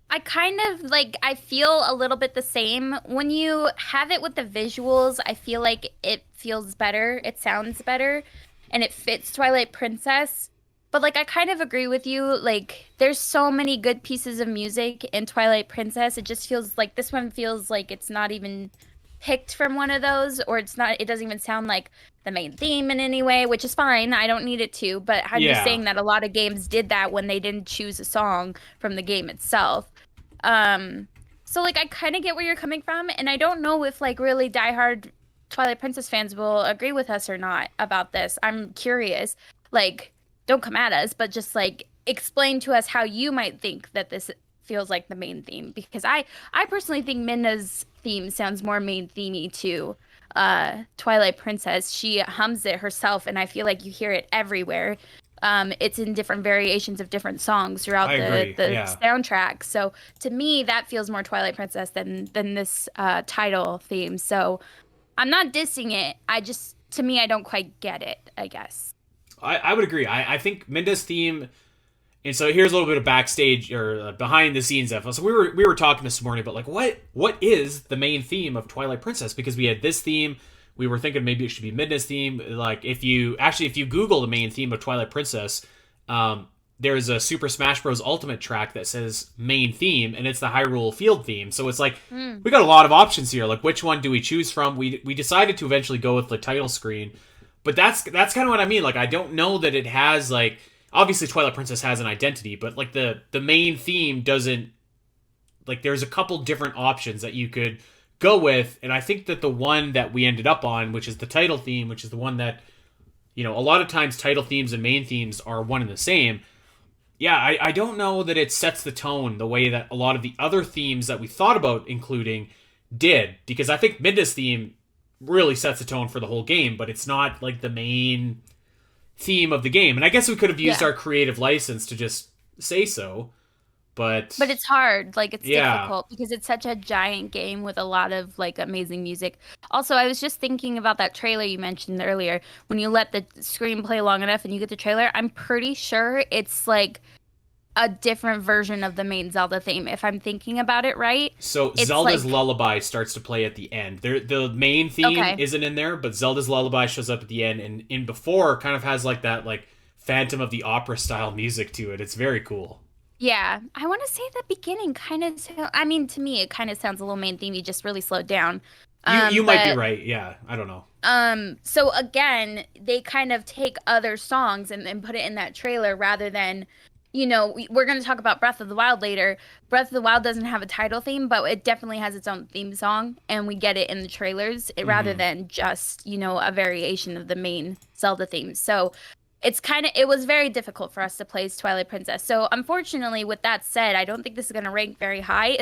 I kind of like, I feel a little bit the same. When you have it with the visuals, I feel like it feels better, it sounds better, and it fits Twilight Princess. But like, I kind of agree with you. Like, there's so many good pieces of music in Twilight Princess. It just feels like this one feels like it's not even picked from one of those, or it doesn't even sound like the main theme in any way, which is fine. I don't need it to, but I'm just saying that a lot of games did that when they didn't choose a song from the game itself. So like, I kind of get where you're coming from, and I don't know if like really diehard Twilight Princess fans will agree with us or not about this. I'm curious. Like, don't come at us, but just like explain to us how you might think that this feels like the main theme, because I personally think Midna's theme sounds more main themey to Twilight Princess. She hums it herself, and I feel like you hear it everywhere. It's in different variations of different songs throughout the soundtrack. So to me, that feels more Twilight Princess than this title theme. So I'm not dissing it. To me, I don't quite get it, I guess. I would agree. I think Midna's theme, and so here's a little bit of backstage or behind the scenes info. So we were talking this morning about like what is the main theme of Twilight Princess, because we had this theme. We were thinking maybe it should be Midna's theme. Like if you Google the main theme of Twilight Princess, there's a Super Smash Bros. Ultimate track that says main theme, and it's the Hyrule Field theme. So it's like we got a lot of options here. Like which one do we choose from? We decided to eventually go with the title screen, but that's kind of what I mean. Like I don't know that it has like, obviously Twilight Princess has an identity, but like the main theme doesn't. Like there's a couple different options that you could go with, and I think that the one that we ended up on, which is the title theme, which is the one that, you know, a lot of times title themes and main themes are one and the same. Yeah, I don't know that it sets the tone the way that a lot of the other themes that we thought about including did, because I think Midna's theme really sets the tone for the whole game, but it's not like the main theme of the game. And I guess we could have used our creative license to just say so. But it's hard. Like, it's difficult because it's such a giant game with a lot of, like, amazing music. Also, I was just thinking about that trailer you mentioned earlier. When you let the screen play long enough and you get the trailer, I'm pretty sure it's, like, a different version of the main Zelda theme, if I'm thinking about it right. So Zelda's Lullaby starts to play at the end. The main theme isn't in there, but Zelda's Lullaby shows up at the end, and in before kind of has, like, that, like, Phantom of the Opera style music to it. It's very cool. Yeah, I want to say the beginning kind of, I mean, to me, it kind of sounds a little main themey, just really slowed down. You might be right, yeah, I don't know. So again, they kind of take other songs and put it in that trailer rather than, you know, we're going to talk about Breath of the Wild later. Breath of the Wild doesn't have a title theme, but it definitely has its own theme song, and we get it in the trailers rather than just, you know, a variation of the main Zelda theme. So it was very difficult for us to place Twilight Princess. So unfortunately, with that said, I don't think this is going to rank very high.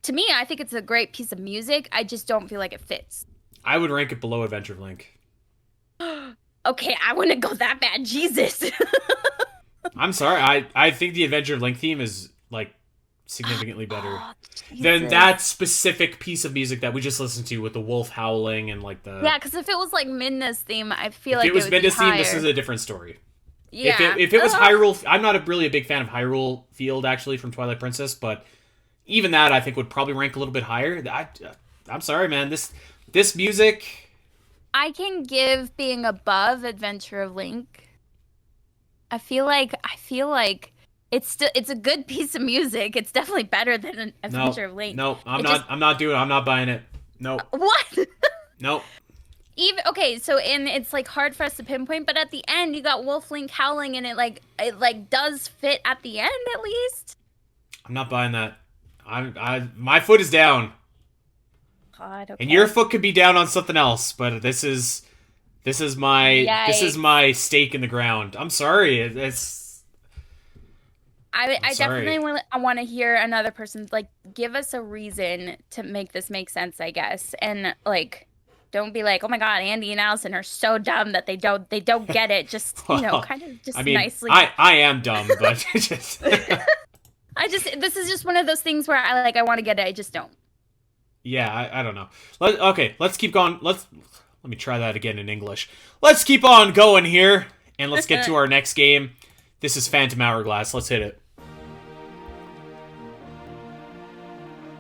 To me, I think it's a great piece of music. I just don't feel like it fits. I would rank it below Adventure of Link. Okay, I wouldn't go that bad. Jesus. I'm sorry. I think the Adventure of Link theme is like significantly better than that specific piece of music that we just listened to with the wolf howling and like the... Yeah, because if it was like Midna's theme, I feel like it was Midna's theme, higher. this is a different story. Yeah. If it was Hyrule... I'm not really a big fan of Hyrule Field, actually, from Twilight Princess, but even that, I think, would probably rank a little bit higher. I'm sorry, man. This music... I can give being above Adventure of Link. I feel like it's a good piece of music. It's definitely better than an Adventure of Link. No, I'm not buying it. No. What? No. And it's like hard for us to pinpoint, but at the end you got Wolf Link howling, and it does fit at the end at least. I'm not buying that. My foot is down. God, okay. And your foot could be down on something else, but this is my stake in the ground. I'm sorry. I definitely want to hear another person, like, give us a reason to make this make sense, I guess. And like, don't be like, oh my God, Andy and Allison are so dumb that they don't get it. Just, you know, kind of just nicely. I am dumb, but just this is just one of those things where I want to get it. I just don't. Yeah, I don't know. Okay, let's keep going. Let me try that again in English. Let's keep on going here, and let's get to our next game. This is Phantom Hourglass. Let's hit it.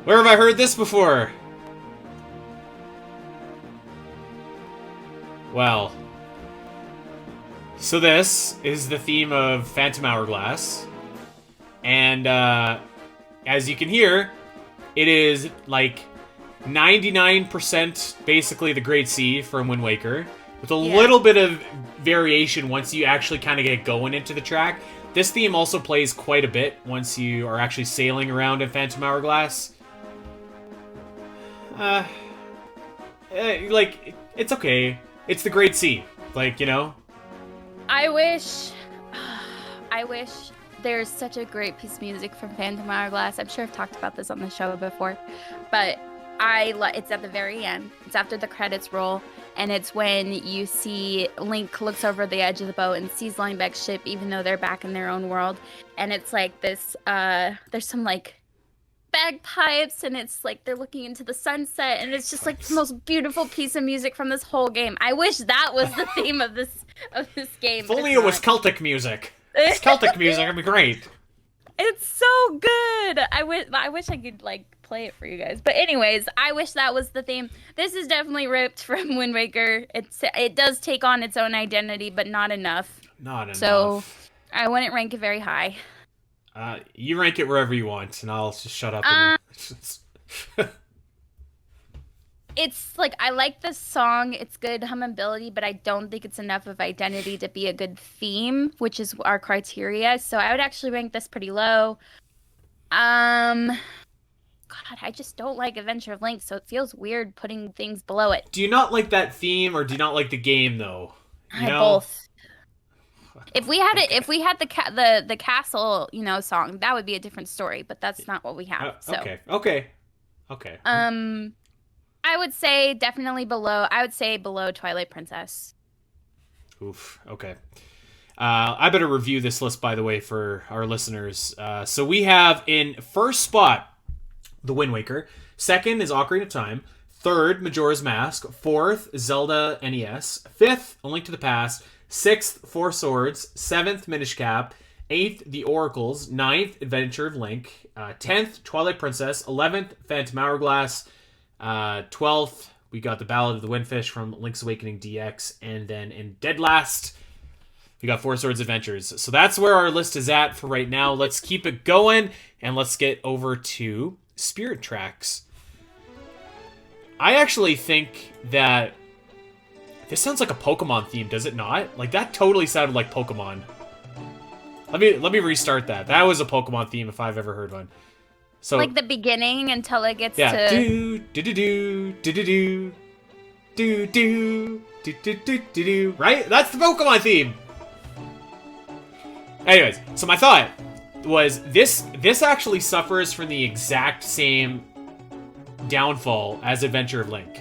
Where have I heard this before? Well, so this is the theme of Phantom Hourglass, and as you can hear, it is like 99% basically the Great Sea from Wind Waker, with a little bit of variation once you actually kind of get going into the track. This theme also plays quite a bit once you are actually sailing around in Phantom Hourglass. Like, it's okay. It's the Great Sea. Like, you know? I wish there's such a great piece of music from Phantom Hourglass. I'm sure I've talked about this on the show before, but it's at the very end. It's after the credits roll, and it's when you see Link looks over the edge of the boat and sees Linebeck's ship, even though they're back in their own world. And it's like this, there's some like bagpipes, and it's like they're looking into the sunset, and it's just like the most beautiful piece of music from this whole game. I wish that was the theme of this game. If only it was Celtic music. It's Celtic music. It'd be great. It's so good. I wish I could like play it for you guys. But anyways, I wish that was the theme. This is definitely ripped from Wind Waker. It does take on its own identity, but not enough. Not enough. So I wouldn't rank it very high. You rank it wherever you want, and I'll just shut up. And... It's like, I like this song. It's good hummability, but I don't think it's enough of identity to be a good theme, which is our criteria. So I would actually rank this pretty low. God, I just don't like Adventure of Link, so it feels weird putting things below it. Do you not like that theme, or do you not like the game though? Both. If we had the castle, song, that would be a different story. But that's not what we have. So. Okay. I would say definitely below. I would say below Twilight Princess. Oof. Okay. I better review this list, by the way, for our listeners. So we have in first spot the Wind Waker. Second is Ocarina of Time. Third, Majora's Mask. Fourth, Zelda NES. Fifth, A Link to the Past. Sixth, Four Swords. Seventh, Minish Cap. Eighth, The Oracles. Ninth, Adventure of Link. 10th, Twilight Princess. 11th, Phantom Hourglass. 12th, we got the Ballad of the Windfish from Link's Awakening DX. And then in dead last, we got Four Swords Adventures. So that's where our list is at for right now. Let's keep it going, and let's get over to Spirit Tracks. I actually think that this sounds like a Pokemon theme, does it not? Like, that totally sounded like Pokemon. Let me restart that. That was a Pokemon theme if I've ever heard one. So, like the beginning until it gets to do do do do do do do do do do do do do, right? That's the Pokemon theme. Anyways, so my thought was this actually suffers from the exact same downfall as Adventure of Link,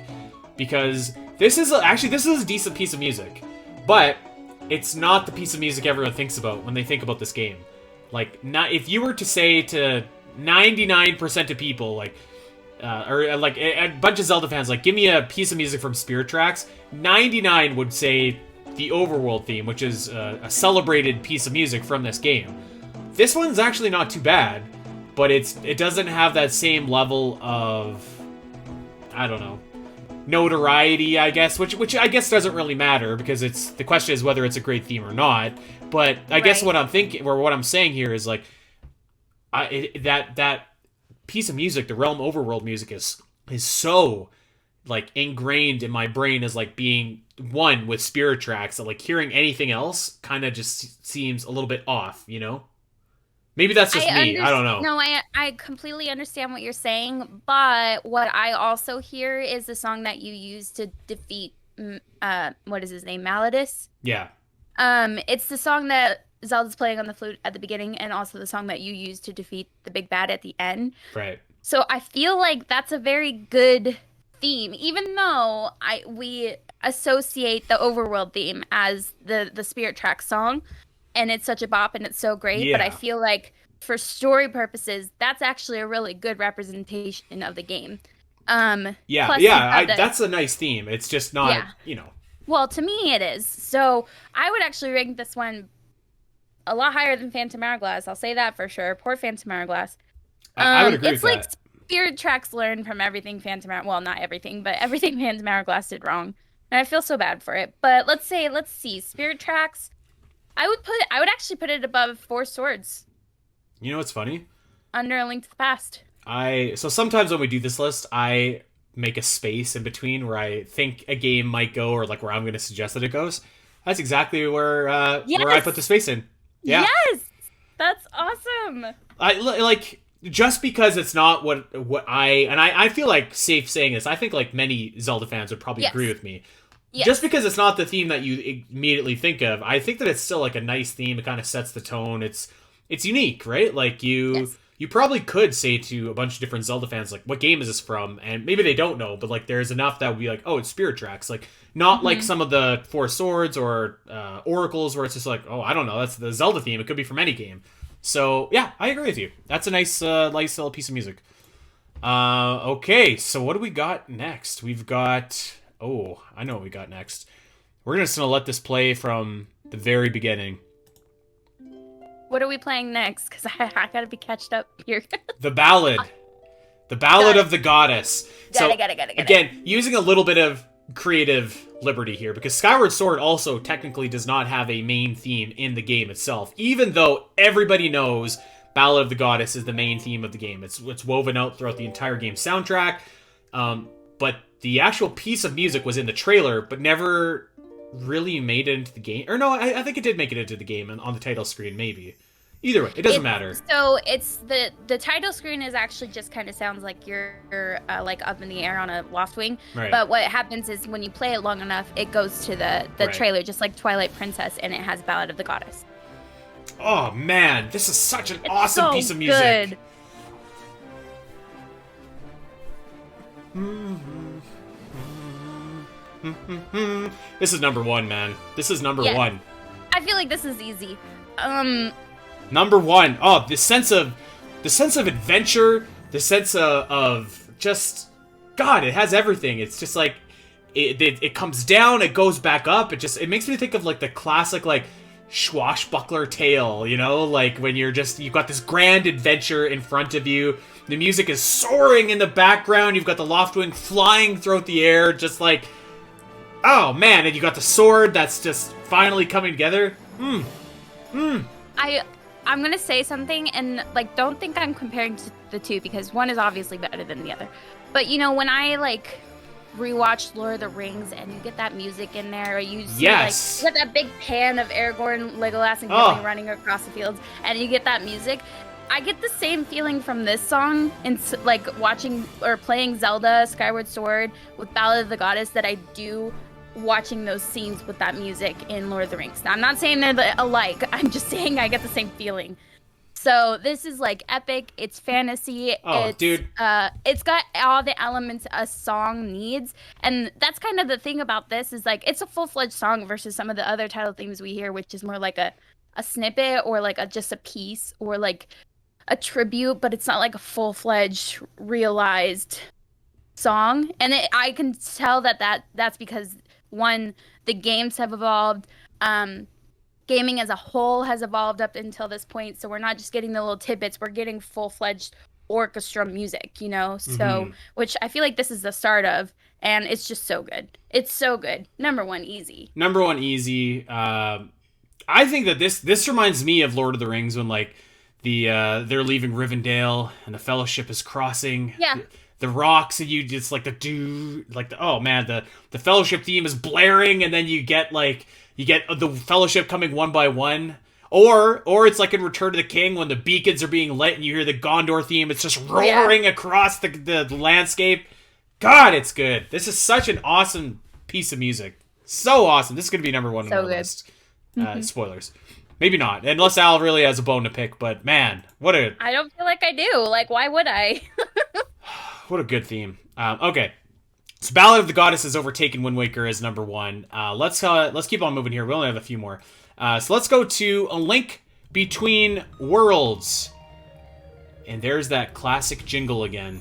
because this is a decent piece of music, but it's not the piece of music everyone thinks about when they think about this game. Like, not if you were to say to 99% of people, like, or like a bunch of Zelda fans, like, give me a piece of music from Spirit Tracks, 99 would say the Overworld theme, which is a celebrated piece of music from this game. This one's actually not too bad, but it doesn't have that same level of, I don't know, notoriety, I guess, which I guess doesn't really matter, because the question is whether it's a great theme or not. But I guess what I'm thinking, or what I'm saying here is, like, that piece of music, the Realm Overworld music, is so, like, ingrained in my brain as, like, being one with Spirit Tracks, that, like, hearing anything else kind of just seems a little bit off, you know? Maybe that's just me. I don't know. No, I completely understand what you're saying, but what I also hear is the song that you use to defeat, what is his name, Maladus? Yeah. It's the song that Zelda's playing on the flute at the beginning, and also the song that you use to defeat the big bad at the end. Right. So I feel like that's a very good theme, even though we associate the Overworld theme as the Spirit Track song, and it's such a bop and it's so great. Yeah. But I feel like for story purposes, that's actually a really good representation of the game. Yeah, plus yeah, that's a nice theme. It's just not, Yeah. you know. Well, to me it is. So I would actually rank this one a lot higher than Phantom Hourglass. I'll say that for sure. Poor Phantom Hourglass. I would agree It's with like that. Spirit Tracks learned from everything Phantom Hour. Well, not everything, but everything Phantom Hourglass did wrong, and I feel so bad for it. But let's see, Spirit Tracks. I would actually put it above Four Swords. You know what's funny? Under A Link to the Past. So sometimes when we do this list, I make a space in between where I think a game might go, or like where I'm going to suggest that it goes. That's exactly where I put the space in. Yeah. Yes, that's awesome. Like just because it's not what I feel like safe saying this. I think like many Zelda fans would probably agree with me. Yes. Just because it's not the theme that you immediately think of, I think that it's still like a nice theme. It kind of sets the tone. It's unique, right? Like you probably could say to a bunch of different Zelda fans, like, what game is this from? And maybe they don't know, but like there's enough that would be like, oh, it's Spirit Tracks. Like not like some of the Four Swords or Oracles where it's just like, oh, I don't know, that's the Zelda theme. It could be from any game. So yeah, I agree with you. That's a nice little piece of music. Okay, so what do we got next? We've got... Oh, I know what we got next. We're just going to let this play from the very beginning. What are we playing next? Because I gotta be catched up here. The Ballad. The Ballad of the Goddess. Got it. Again, using a little bit of creative liberty here, because Skyward Sword also technically does not have a main theme in the game itself, even though everybody knows Ballad of the Goddess is the main theme of the game. It's woven out throughout the entire game soundtrack. But the actual piece of music was in the trailer, but never really made it into the game. Or no, I think it did make it into the game on the title screen, maybe. Either way, it doesn't matter. So it's the title screen is actually just kind of sounds like you're like up in the air on a loft wing. Right. But what happens is when you play it long enough, it goes to the trailer, just like Twilight Princess, and it has Ballad of the Goddess. Oh man, this is such an awesome piece of music. Good. This is number one, man. This is number one. I feel like this is easy. Number one. Oh, the sense of adventure, the sense of just God. It has everything. It's just like it comes down, it goes back up. It makes me think of like the classic like swashbuckler tale. You know, like when you've got this grand adventure in front of you. The music is soaring in the background. You've got the Loftwing flying throughout the air, just like, oh man! And you got the sword that's just finally coming together. I'm gonna say something, and like, don't think I'm comparing the two because one is obviously better than the other. But you know, when I like rewatched Lord of the Rings, and you get that music in there, or you see like you got that big pan of Aragorn, Legolas, and Gimli running across the fields, and you get that music. I get the same feeling from this song and like watching or playing Zelda Skyward Sword with Ballad of the Goddess that I do watching those scenes with that music in Lord of the Rings. Now, I'm not saying they're alike. I'm just saying I get the same feeling. So this is like epic. It's fantasy. Dude. It's got all the elements a song needs. And that's kind of the thing about this is like it's a full-fledged song versus some of the other title themes we hear, which is more like a snippet or like just a piece or like a tribute, but it's not like a full-fledged realized song. And I can tell that's because one, the games have evolved, gaming as a whole has evolved up until this point, so we're not just getting the little tidbits, we're getting full-fledged orchestra music, you know, so which I feel like this is the start of, and it's just so good. It's so good. Number one easy. I think that this reminds me of Lord of the Rings when like they're leaving Rivendell and the Fellowship is crossing the rocks, and you just like the Fellowship theme is blaring, and then you get the Fellowship coming one by one, or it's like in Return of the King when the beacons are being lit and you hear the Gondor theme. It's just roaring across the landscape. God, it's good. This is such an awesome piece of music. So awesome. This is gonna be number one on my list. Spoilers. Maybe not, unless Al really has a bone to pick, but man, I don't feel like I do. Like, why would I? What a good theme. Okay. So Ballad of the Goddess has overtaken Wind Waker as number one. Let's keep on moving here. We only have a few more. So let's go to A Link Between Worlds. And there's that classic jingle again.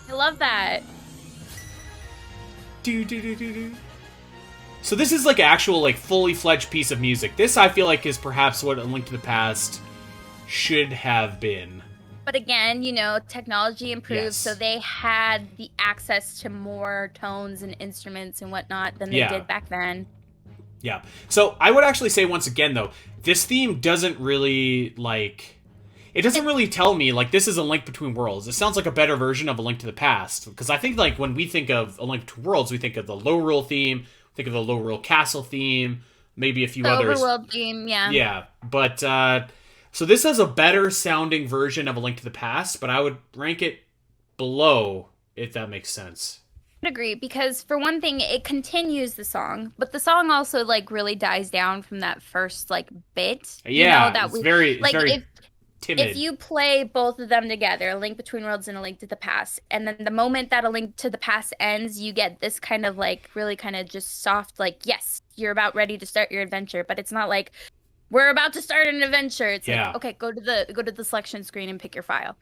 I love that. Do, do, do, do, do. So this is like actual, like, fully fledged piece of music. This, I feel like, is perhaps what A Link to the Past should have been. But again, you know, technology improved, Yes. so they had the access to more tones and instruments and whatnot than they did back then. Yeah. So I would actually say, once again, though, this theme doesn't really, like... It doesn't really tell me, like, this is A Link Between Worlds. It sounds like a better version of A Link to the Past. Because I think, like, when we think of A Link Between Worlds, we think of the Lorule theme, think of the Lorule Castle theme, maybe a few the others. Overworld theme, yeah. Yeah, but, so this has a better sounding version of A Link to the Past, but I would rank it below, if that makes sense. I agree, because for one thing, it continues the song, but the song also, like, really dies down from that first, like, bit. Yeah, you know, that it's very timid. If you play both of them together, A Link Between Worlds and A Link to the Past, and then the moment that A Link to the Past ends, you get this kind of, like, really kind of just soft, like, yes, you're about ready to start your adventure, but it's not like, we're about to start an adventure. It's like, okay, go to the selection screen and pick your file.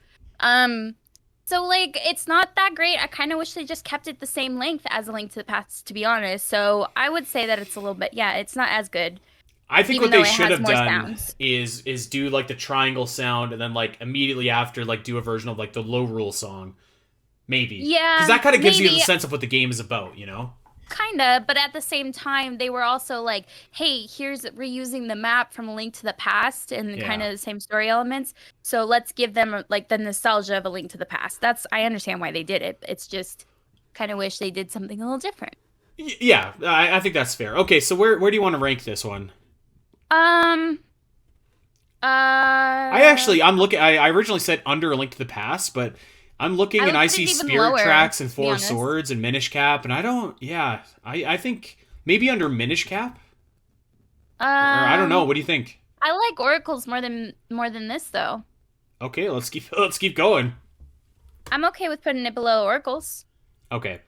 So, like, it's not that great. I kind of wish they just kept it the same length as A Link to the Past, to be honest. So I would say that it's a little bit, it's not as good. I think what they should have done is do, like, the triangle sound, and then, like, immediately after, like, do a version of, like, the Lorule song. Maybe. Yeah. Because that kind of gives you the sense of what the game is about, you know? Kinda, but at the same time, they were also like, hey, we're using the map from A Link to the Past and kind of the same story elements, so let's give them, like, the nostalgia of A Link to the Past. I understand why they did it. It's just kind of wish they did something a little different. Yeah, I think that's fair. Okay, so where do you want to rank this one? I'm looking. I originally said under A Link to the Past, but I'm looking and I see Spirit Tracks and Four Swords and Minish Cap, and I don't. Yeah, I think maybe under Minish Cap. Or I don't know. What do you think? I like Oracles more than this, though. Okay, let's keep going. I'm okay with putting it below Oracles. Okay.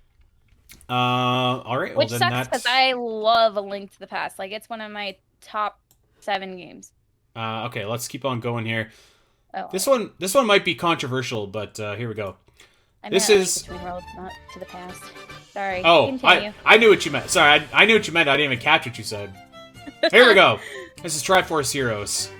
All right. Which sucks because I love A Link to the Past. Like, it's one of my top 7 games. Okay, let's keep on going here. Oh. This one might be controversial, but here we go. This is Between Worlds, not to the Past. Sorry. Oh, I knew what you meant. Sorry, I knew what you meant. I didn't even catch what you said. Here we go. This is Triforce Heroes.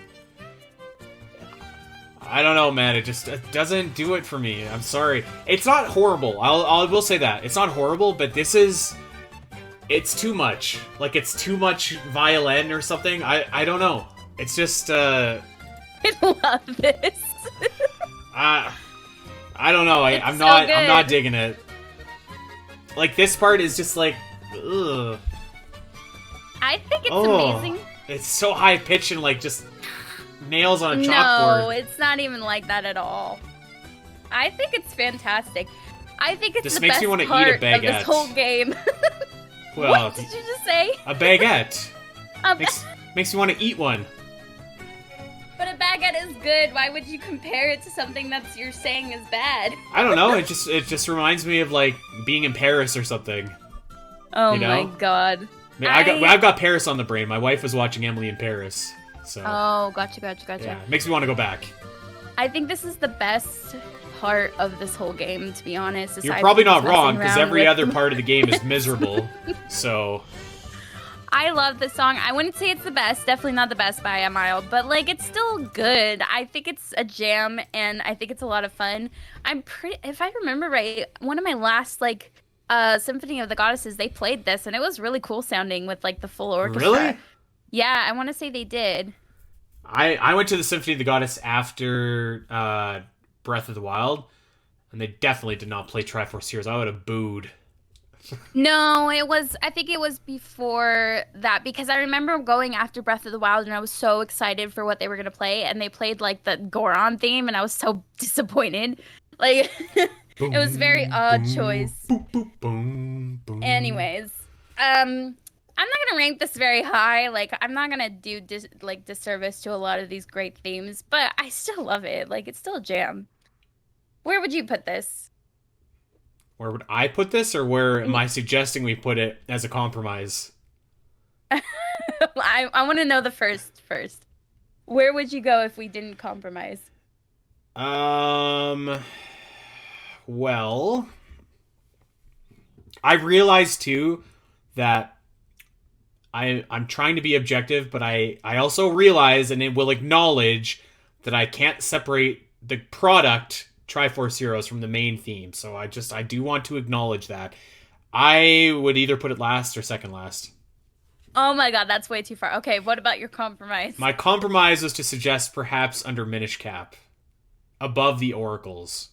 I don't know, man. It doesn't do it for me. I'm sorry. It's not horrible. I will say that. It's not horrible, but it's too much. Like, it's too much violin or something. I don't know. It's just, I love this. I don't know. I'm not digging it. Like, this part is just like, ugh. I think it's amazing. It's so high pitched and, like, just nails on a chalkboard. No, it's not even like that at all. I think it's fantastic. I think it's the best part of this whole game. Well, what did you just say? A baguette. Makes me want to eat one. But a baguette is good. Why would you compare it to something that's you're saying is bad? I don't know. It just reminds me of, like, being in Paris or something. Oh, you know? My god. I've got Paris on the brain. My wife was watching Emily in Paris. So. Oh, gotcha. Yeah, makes me want to go back. I think this is the best part of this whole game, to be honest. You're probably not wrong, because every other part of the game is miserable. So. I love this song. I wouldn't say it's the best. Definitely not the best by a mile. But, like, it's still good. I think it's a jam, and I think it's a lot of fun. If I remember right, one of my last, like, Symphony of the Goddesses, they played this, and it was really cool sounding with, like, the full orchestra. Really? Yeah, I want to say they did. I went to the Symphony of the Goddess after Breath of the Wild, and they definitely did not play Triforce Heroes. I would have booed. No, I think it was before that, because I remember going after Breath of the Wild and I was so excited for what they were going to play, and they played, like, the Goron theme, and I was so disappointed. Like, it was a very odd choice. Anyways, I'm not going to rank this very high. Like, I'm not going to do disservice to a lot of these great themes, but I still love it. Like, it's still a jam. Where would you put this? Where would I put this, or where am I suggesting we put it as a compromise? I want to know the first. Where would you go if we didn't compromise? Well, I realize too that I'm trying to be objective, but I also realize and it will acknowledge that I can't separate the product Triforce Heroes from the main theme. So I do want to acknowledge that. I would either put it last or second last. Oh my god, that's way too far. Okay, what about your compromise? My compromise was to suggest perhaps under Minish Cap, above the Oracles.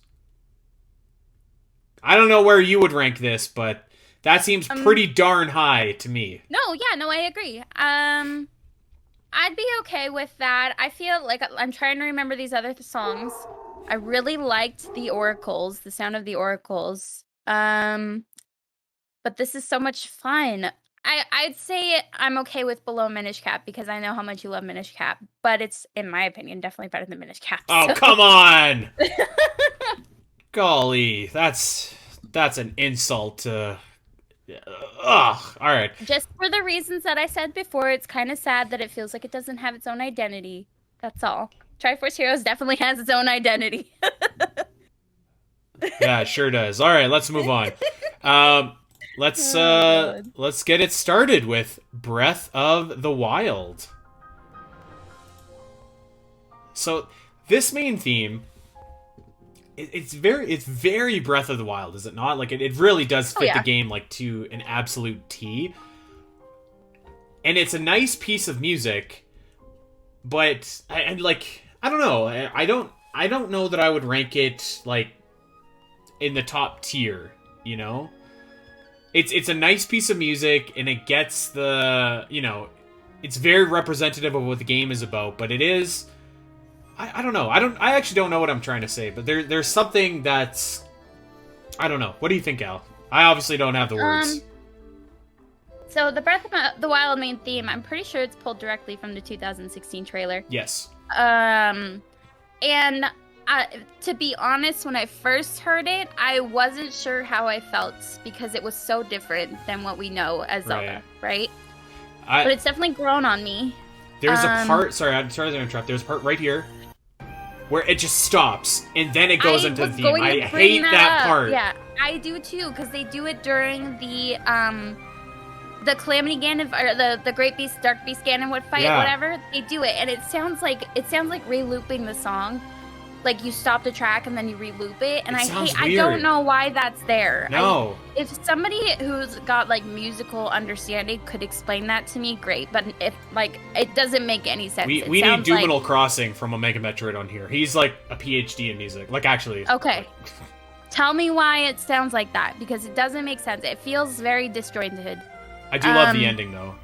I don't know where you would rank this, but that seems pretty darn high to me. No, I agree. I'd be okay with that. I feel like I'm trying to remember these other songs. I really liked the Oracles, the sound of the Oracles. But this is so much fun. I'd say I'm okay with below Minish Cap because I know how much you love Minish Cap, but it's, in my opinion, definitely better than Minish Cap. Oh, so. Come on! Golly, that's an insult to... Ugh, alright. Just for the reasons that I said before, it's kind of sad that it feels like it doesn't have its own identity. That's all. Triforce Heroes definitely has its own identity. Yeah, it sure does. Alright, let's move on. Let's get it started with Breath of the Wild. So, this main theme... It's very Breath of the Wild, is it not? Like it really does fit the game like to an absolute T. And it's a nice piece of music, but I don't know. I don't know that I would rank it like in the top tier, you know? It's a nice piece of music and it gets the, it's very representative of what the game is about, but it is I don't know. I actually don't know what I'm trying to say, but there's something that's... I don't know. What do you think, Al? I obviously don't have the words. So the Breath of the Wild main theme, I'm pretty sure it's pulled directly from the 2016 trailer. Yes. And to be honest, when I first heard it, I wasn't sure how I felt because it was so different than what we know as Zelda, right? But it's definitely grown on me. There's a part... Sorry, I'm sorry to interrupt. There's a part right here where it just stops, and then it goes into the theme. I hate that part. Yeah, I do too, because they do it during the Calamity Ganon, or the Great Beast, Dark Beast Ganon fight, whatever. They do it, and it sounds like re-looping the song. Like, you stop the track and then you re-loop it, and I don't know why that's there. No. If somebody who's got, like, musical understanding could explain that to me, great. But if, like, it doesn't make any sense. We need Duminal Crossing from Omega Metroid on here. He's, like, a PhD in music. Like, actually. Okay. Tell me why it sounds like that, because it doesn't make sense. It feels very disjointed. I do love the ending, though.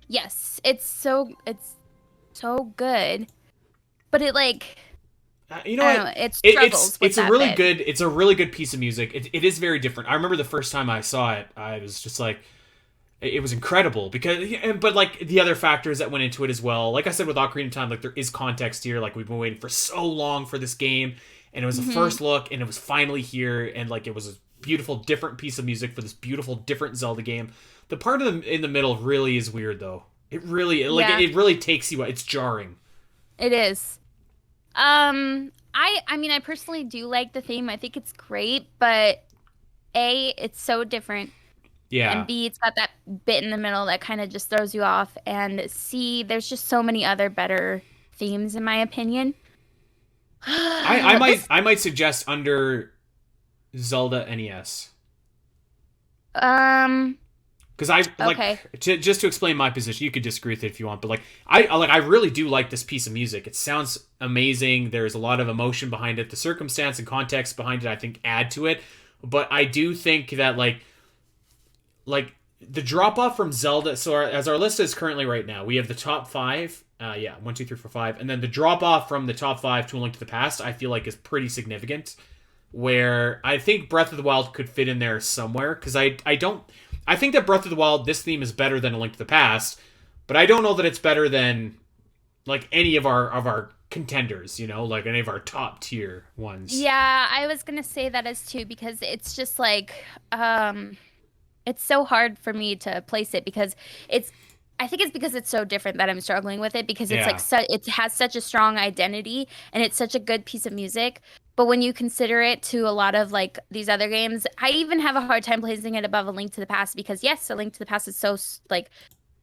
Yes. It's so good. But it, like... you know what? Know, it's a really good piece of music. It is very different. I remember the first time I saw it, I was just like, it was incredible but like the other factors that went into it as well. Like I said with Ocarina of Time, like there is context here. Like we've been waiting for so long for this game, and it was the first look, and it was finally here, and like it was a beautiful different piece of music for this beautiful different Zelda game. The part in the middle really is weird though. It really takes you out. It's jarring. It is. I mean, I personally do like the theme. I think it's great, but A, it's so different. Yeah. And B, it's got that bit in the middle that kind of just throws you off. And C, there's just so many other better themes, in my opinion. I might suggest under Zelda NES. Because just to explain my position, you could disagree with it if you want, but like I really do like this piece of music. It sounds amazing. There's a lot of emotion behind it. The circumstance and context behind it, I think, add to it. But I do think that like the drop off from Zelda. So as our list is currently right now, we have the top 5. 1, 2, 3, 4, 5, and then the drop off from the top 5 to A Link to the Past, I feel like is pretty significant. Where I think Breath of the Wild could fit in there somewhere, because I think that Breath of the Wild, this theme is better than A Link to the Past, but I don't know that it's better than like any of our contenders, like any of our top tier ones. Yeah, I was gonna say that as too, because it's just like it's so hard for me to place it, because I think it's because it's so different that I'm struggling with it, because it's it has such a strong identity and it's such a good piece of music. But when you consider it to a lot of like these other games, I even have a hard time placing it above A Link to the Past because yes, A Link to the Past is so like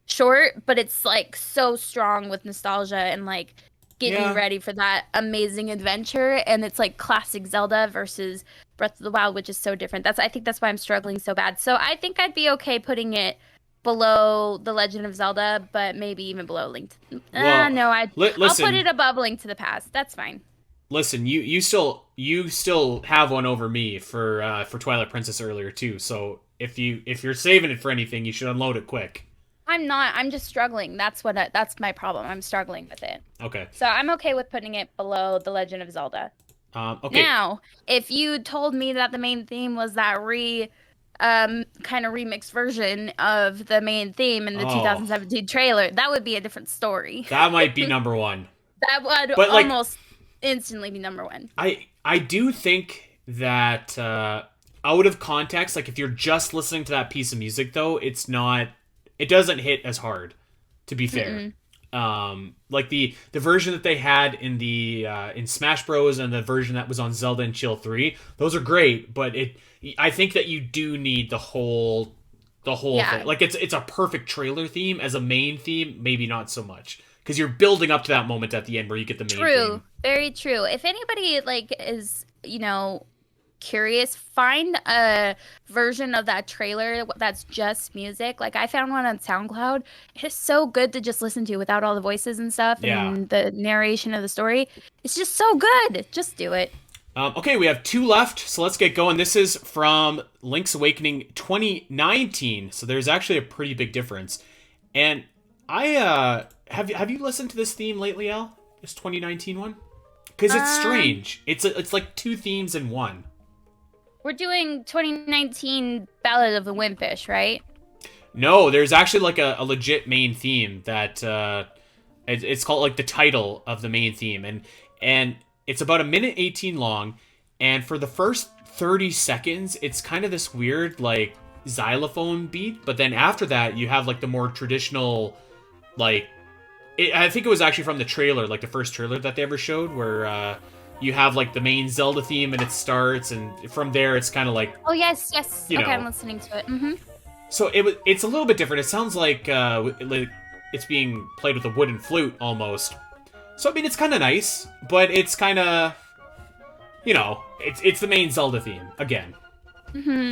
short, but it's like so strong with nostalgia and like getting you ready for that amazing adventure. And it's like classic Zelda versus Breath of the Wild, which is so different. I think that's why I'm struggling so bad. So I think I'd be okay putting it below The Legend of Zelda, but maybe even below Link. No, I'll put it above Link to the Past. That's fine. Listen, you still have one over me for Twilight Princess earlier too. So if you're saving it for anything, you should unload it quick. I'm not. I'm just struggling. That's my problem. I'm struggling with it. Okay. So I'm okay with putting it below The Legend of Zelda. Okay. Now, if you told me that the main theme was that kind of remixed version of the main theme in the 2017 trailer, that would be a different story. That might be number one. That would almost instantly be number one. I do think that out of context, like if you're just listening to that piece of music though, it doesn't hit as hard, to be fair. Like the version that they had in in Smash Bros and the version that was on Zelda and Chill 3, those are great, but I think that you do need the whole thing. Like it's a perfect trailer theme. As a main theme, maybe not so much, because you're building up to that moment at the end where you get the main theme. Very true. If anybody like is curious, find a version of that trailer that's just music. Like I found one on SoundCloud. It's so good to just listen to without all the voices and stuff and the narration of the story. It's just so good. Just do it. Okay, we have 2 left, so let's get going. This is from Link's Awakening 2019, so there's actually a pretty big difference. And I have you listened to this theme lately, Al? This 2019 one? Because it's strange. It's like 2 themes in one. We're doing 2019 Ballad of the Wimpish, right? No, there's actually like a legit main theme that it's called like the title of the main theme, and it's about 1:18 long, and for the first 30 seconds, it's kind of this weird like xylophone beat, but then after that, you have like the more traditional, like I think it was actually from the trailer, like the first trailer that they ever showed, where you have like the main Zelda theme and it starts, and from there it's kind of like yes. Okay, I'm listening to it. Mm-hmm. So it's a little bit different. It sounds like it's being played with a wooden flute almost. So I mean it's kind of nice, but it's kind of it's the main Zelda theme again. Mm-hmm.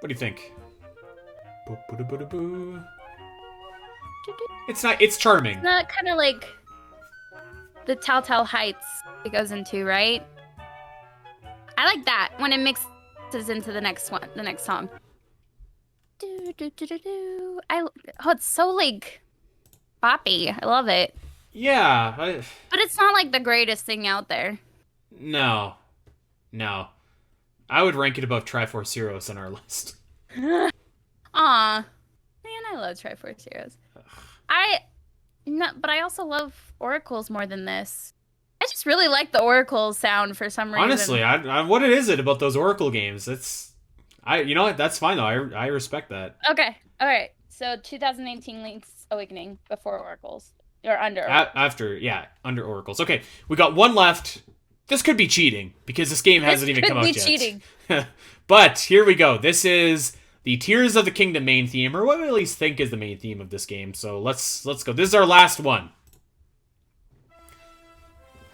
What do you think? It's charming. It's not kind of like the Telltale Heights it goes into, right? I like that when it mixes into the next song. It's so like poppy. I love it. Yeah, but it's not like the greatest thing out there. No. I would rank it above Triforce Heroes on our list. Aw, man, I love Triforce Heroes. But I also love Oracles more than this. I just really like the Oracle sound for some reason. Honestly, what is it about those Oracle games? That's fine though. I respect that. Okay, all right. So 2018 Link's Awakening before Oracles or under Oracles. Under Oracles. Okay, we got 1 left. This could be cheating because this game hasn't even come out yet. This could be cheating. But here we go. This is the Tears of the Kingdom main theme, or what we at least think is the main theme of this game. So let's go. This is our last one.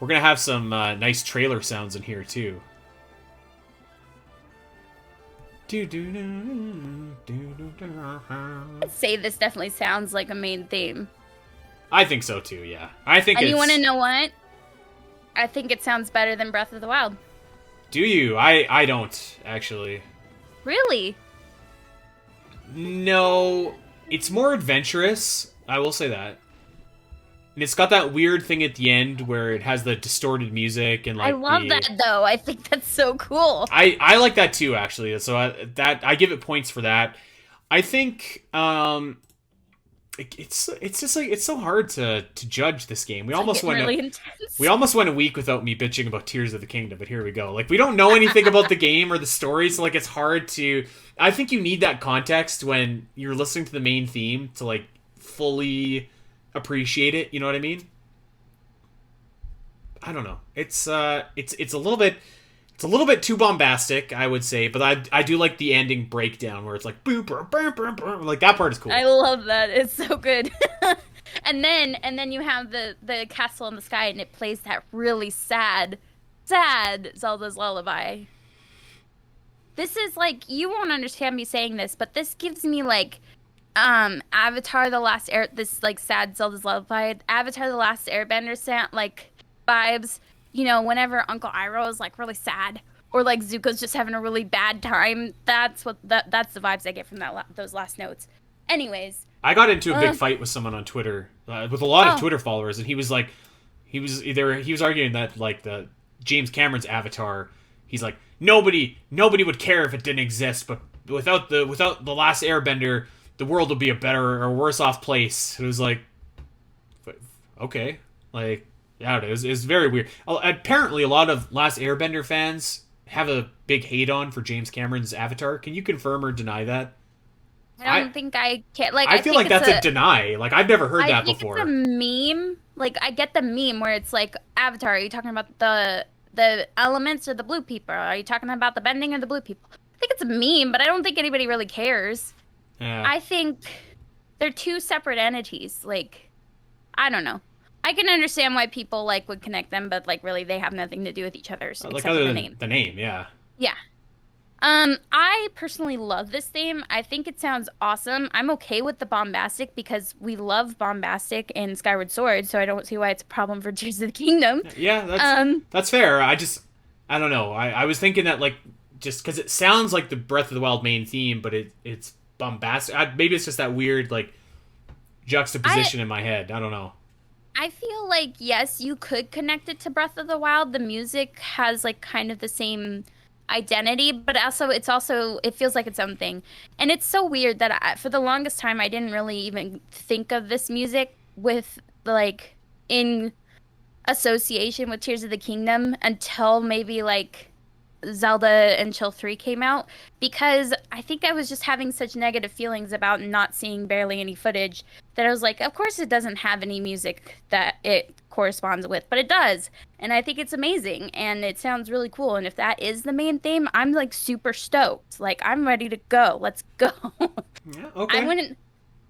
We're gonna have some nice trailer sounds in here too. I'd say this definitely sounds like a main theme. I think so too. Yeah, I think. And you want to know what? I think it sounds better than Breath of the Wild. Do you? I don't actually. Really? No, it's more adventurous. I will say that. And it's got that weird thing at the end where it has the distorted music and like. I love that though. I think that's so cool. I like that too, actually. So I give it points for that. I think it's just like it's so hard to judge this game. We almost went a week without me bitching about Tears of the Kingdom, but here we go. Like we don't know anything about the game or the story, so like it's hard to. I think you need that context when you're listening to the main theme to like fully appreciate it. You know what I mean? I don't know. It's a little bit. It's a little bit too bombastic, I would say, but I do like the ending breakdown where it's like boom, boom, boom, boom, boom. Like that part is cool. I love that. It's so good. And then you have the castle in the sky, and it plays that really sad Zelda's Lullaby. This is like, you won't understand me saying this, but this gives me like Avatar the Last Air, this like sad Zelda's Lullaby, Avatar the Last Airbender sound like vibes. You know, whenever Uncle Iroh is like really sad, or like Zuko's just having a really bad time, that's the vibes I get from those last notes. Anyways, I got into a big fight with someone on Twitter, with a lot of Twitter followers, and he was arguing that like the James Cameron's Avatar, he's like nobody would care if it didn't exist, but without the Last Airbender, the world would be a better or worse off place. It was like, okay, like. Yeah, it is. It's very weird. Apparently, a lot of Last Airbender fans have a big hate on for James Cameron's Avatar. Can you confirm or deny that? I don't think I can. Like, I feel like that's a deny. Like, I've never heard that before. I think it's a meme. Like, I get the meme where it's like, Avatar, are you talking about the elements or the blue people? Are you talking about the bending or the blue people? I think it's a meme, but I don't think anybody really cares. Yeah. I think they're two separate entities. Like, I don't know. I can understand why people like would connect them, but like really they have nothing to do with each other. So like other than the name, yeah. Yeah. I personally love this theme. I think it sounds awesome. I'm okay with the bombastic because we love bombastic in Skyward Sword, so I don't see why it's a problem for Tears of the Kingdom. Yeah, that's fair. I don't know. I was thinking that like just because it sounds like the Breath of the Wild main theme, but it's bombastic. Maybe it's just that weird like juxtaposition in my head. I don't know. I feel like, yes, you could connect it to Breath of the Wild. The music has like kind of the same identity, but it feels like its own thing. And it's so weird that for the longest time, I didn't really even think of this music with like in association with Tears of the Kingdom until maybe like Zelda and Chill 3 came out, because I think I was just having such negative feelings about not seeing barely any footage that I was like, of course it doesn't have any music that it corresponds with, but it does. And I think it's amazing and it sounds really cool. And if that is the main theme, I'm like super stoked. Like, I'm ready to go. Let's go. Yeah, okay.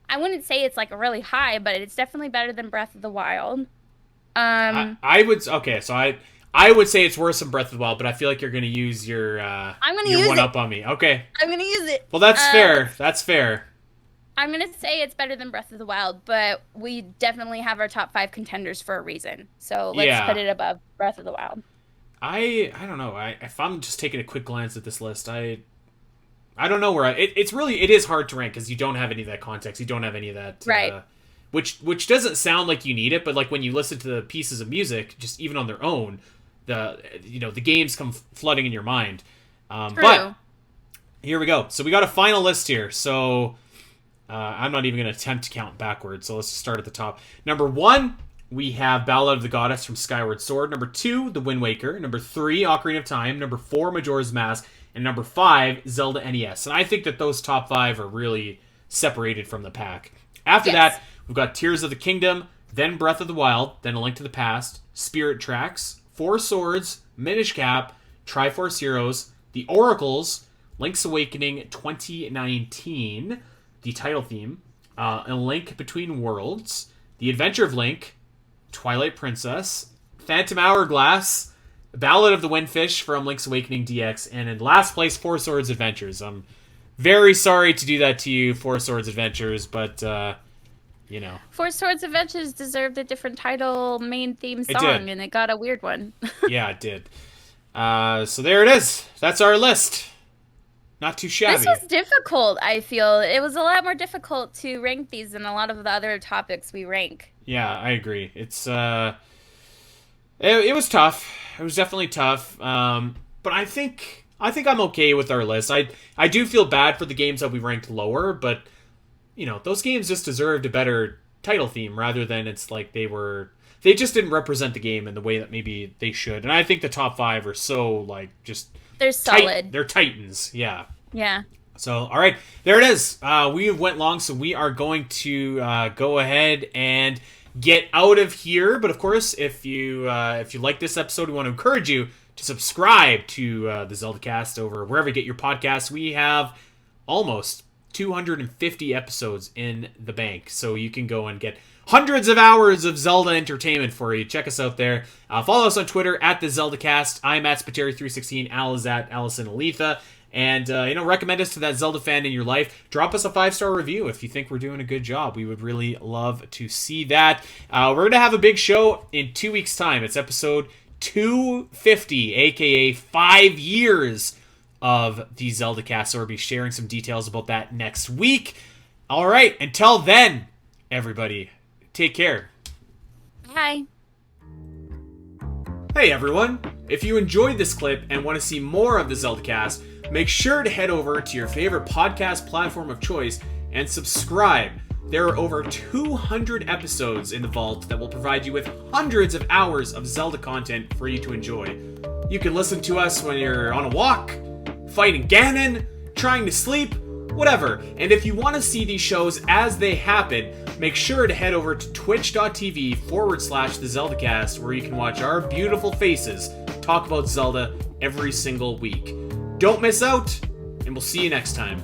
I wouldn't say it's like a really high, but it's definitely better than Breath of the Wild. I would say it's worse than Breath of the Wild, but I feel like you're going to use your one up on me. Okay. I'm going to use it. Well, that's fair. That's fair. I'm going to say it's better than Breath of the Wild, but we definitely have our top 5 contenders for a reason. So let's put it above Breath of the Wild. I don't know. If I'm just taking a quick glance at this list, I don't know where it is hard to rank because you don't have any of that context. You don't have any of that. Right. Which doesn't sound like you need it, but like when you listen to the pieces of music, just even on their own, the games come flooding in your mind. But here we go. So we got a final list here. So I'm not even going to attempt to count backwards. So let's just start at the top. Number 1, we have Ballad of the Goddess from Skyward Sword. Number 2, The Wind Waker. Number 3, Ocarina of Time. Number 4, Majora's Mask. And number 5, Zelda NES. And I think that those top 5 are really separated from the pack. After that, we've got Tears of the Kingdom, then Breath of the Wild, then A Link to the Past, Spirit Tracks, Four Swords, Minish Cap, Triforce Heroes, The Oracles, Link's Awakening 2019, the title theme, A Link Between Worlds, The Adventure of Link, Twilight Princess, Phantom Hourglass, Ballad of the Windfish from Link's Awakening DX, and in last place, Four Swords Adventures. I'm very sorry to do that to you, Four Swords Adventures, but, Four Swords Adventures deserved a different title, main theme song, and it got a weird one. Yeah, it did. So there it is. That's our list. Not too shabby. This was difficult, I feel. It was a lot more difficult to rank these than a lot of the other topics we rank. Yeah, I agree. It's, it was tough. It was definitely tough. But I think I'm okay with our list. I do feel bad for the games that we ranked lower, but those games just deserved a better title theme rather than it's like they just didn't represent the game in the way that maybe they should. And I think the top 5 are so like just they're solid. They're titans. Yeah. Yeah. So, all right, there it is. We went long, so we are going to go ahead and get out of here. But of course, if you like this episode, we want to encourage you to subscribe to the Zelda Cast over wherever you get your podcasts. We have almost 250 episodes in the bank, so you can go and get hundreds of hours of Zelda entertainment for you. Check us out there. Follow us on Twitter at the Zelda Cast. I'm at Spateri316. Al is at Allison Aletha. And, recommend us to that Zelda fan in your life. Drop us a 5-star review if you think we're doing a good job. We would really love to see that. We're going to have a big show in 2 weeks' time. It's episode 250, aka 5 years of the Zelda Cast. So we'll be sharing some details about that next week. All right, until then, everybody, take care. Bye. Hey everyone! If you enjoyed this clip and want to see more of the Zelda Cast, make sure to head over to your favorite podcast platform of choice and subscribe. There are over 200 episodes in the vault that will provide you with hundreds of hours of Zelda content for you to enjoy. You can listen to us when you're on a walk, fighting Ganon, trying to sleep, whatever. And if you want to see these shows as they happen, make sure to head over to twitch.tv/the Zelda Cast, where you can watch our beautiful faces talk about Zelda every single week. Don't miss out, and we'll see you next time.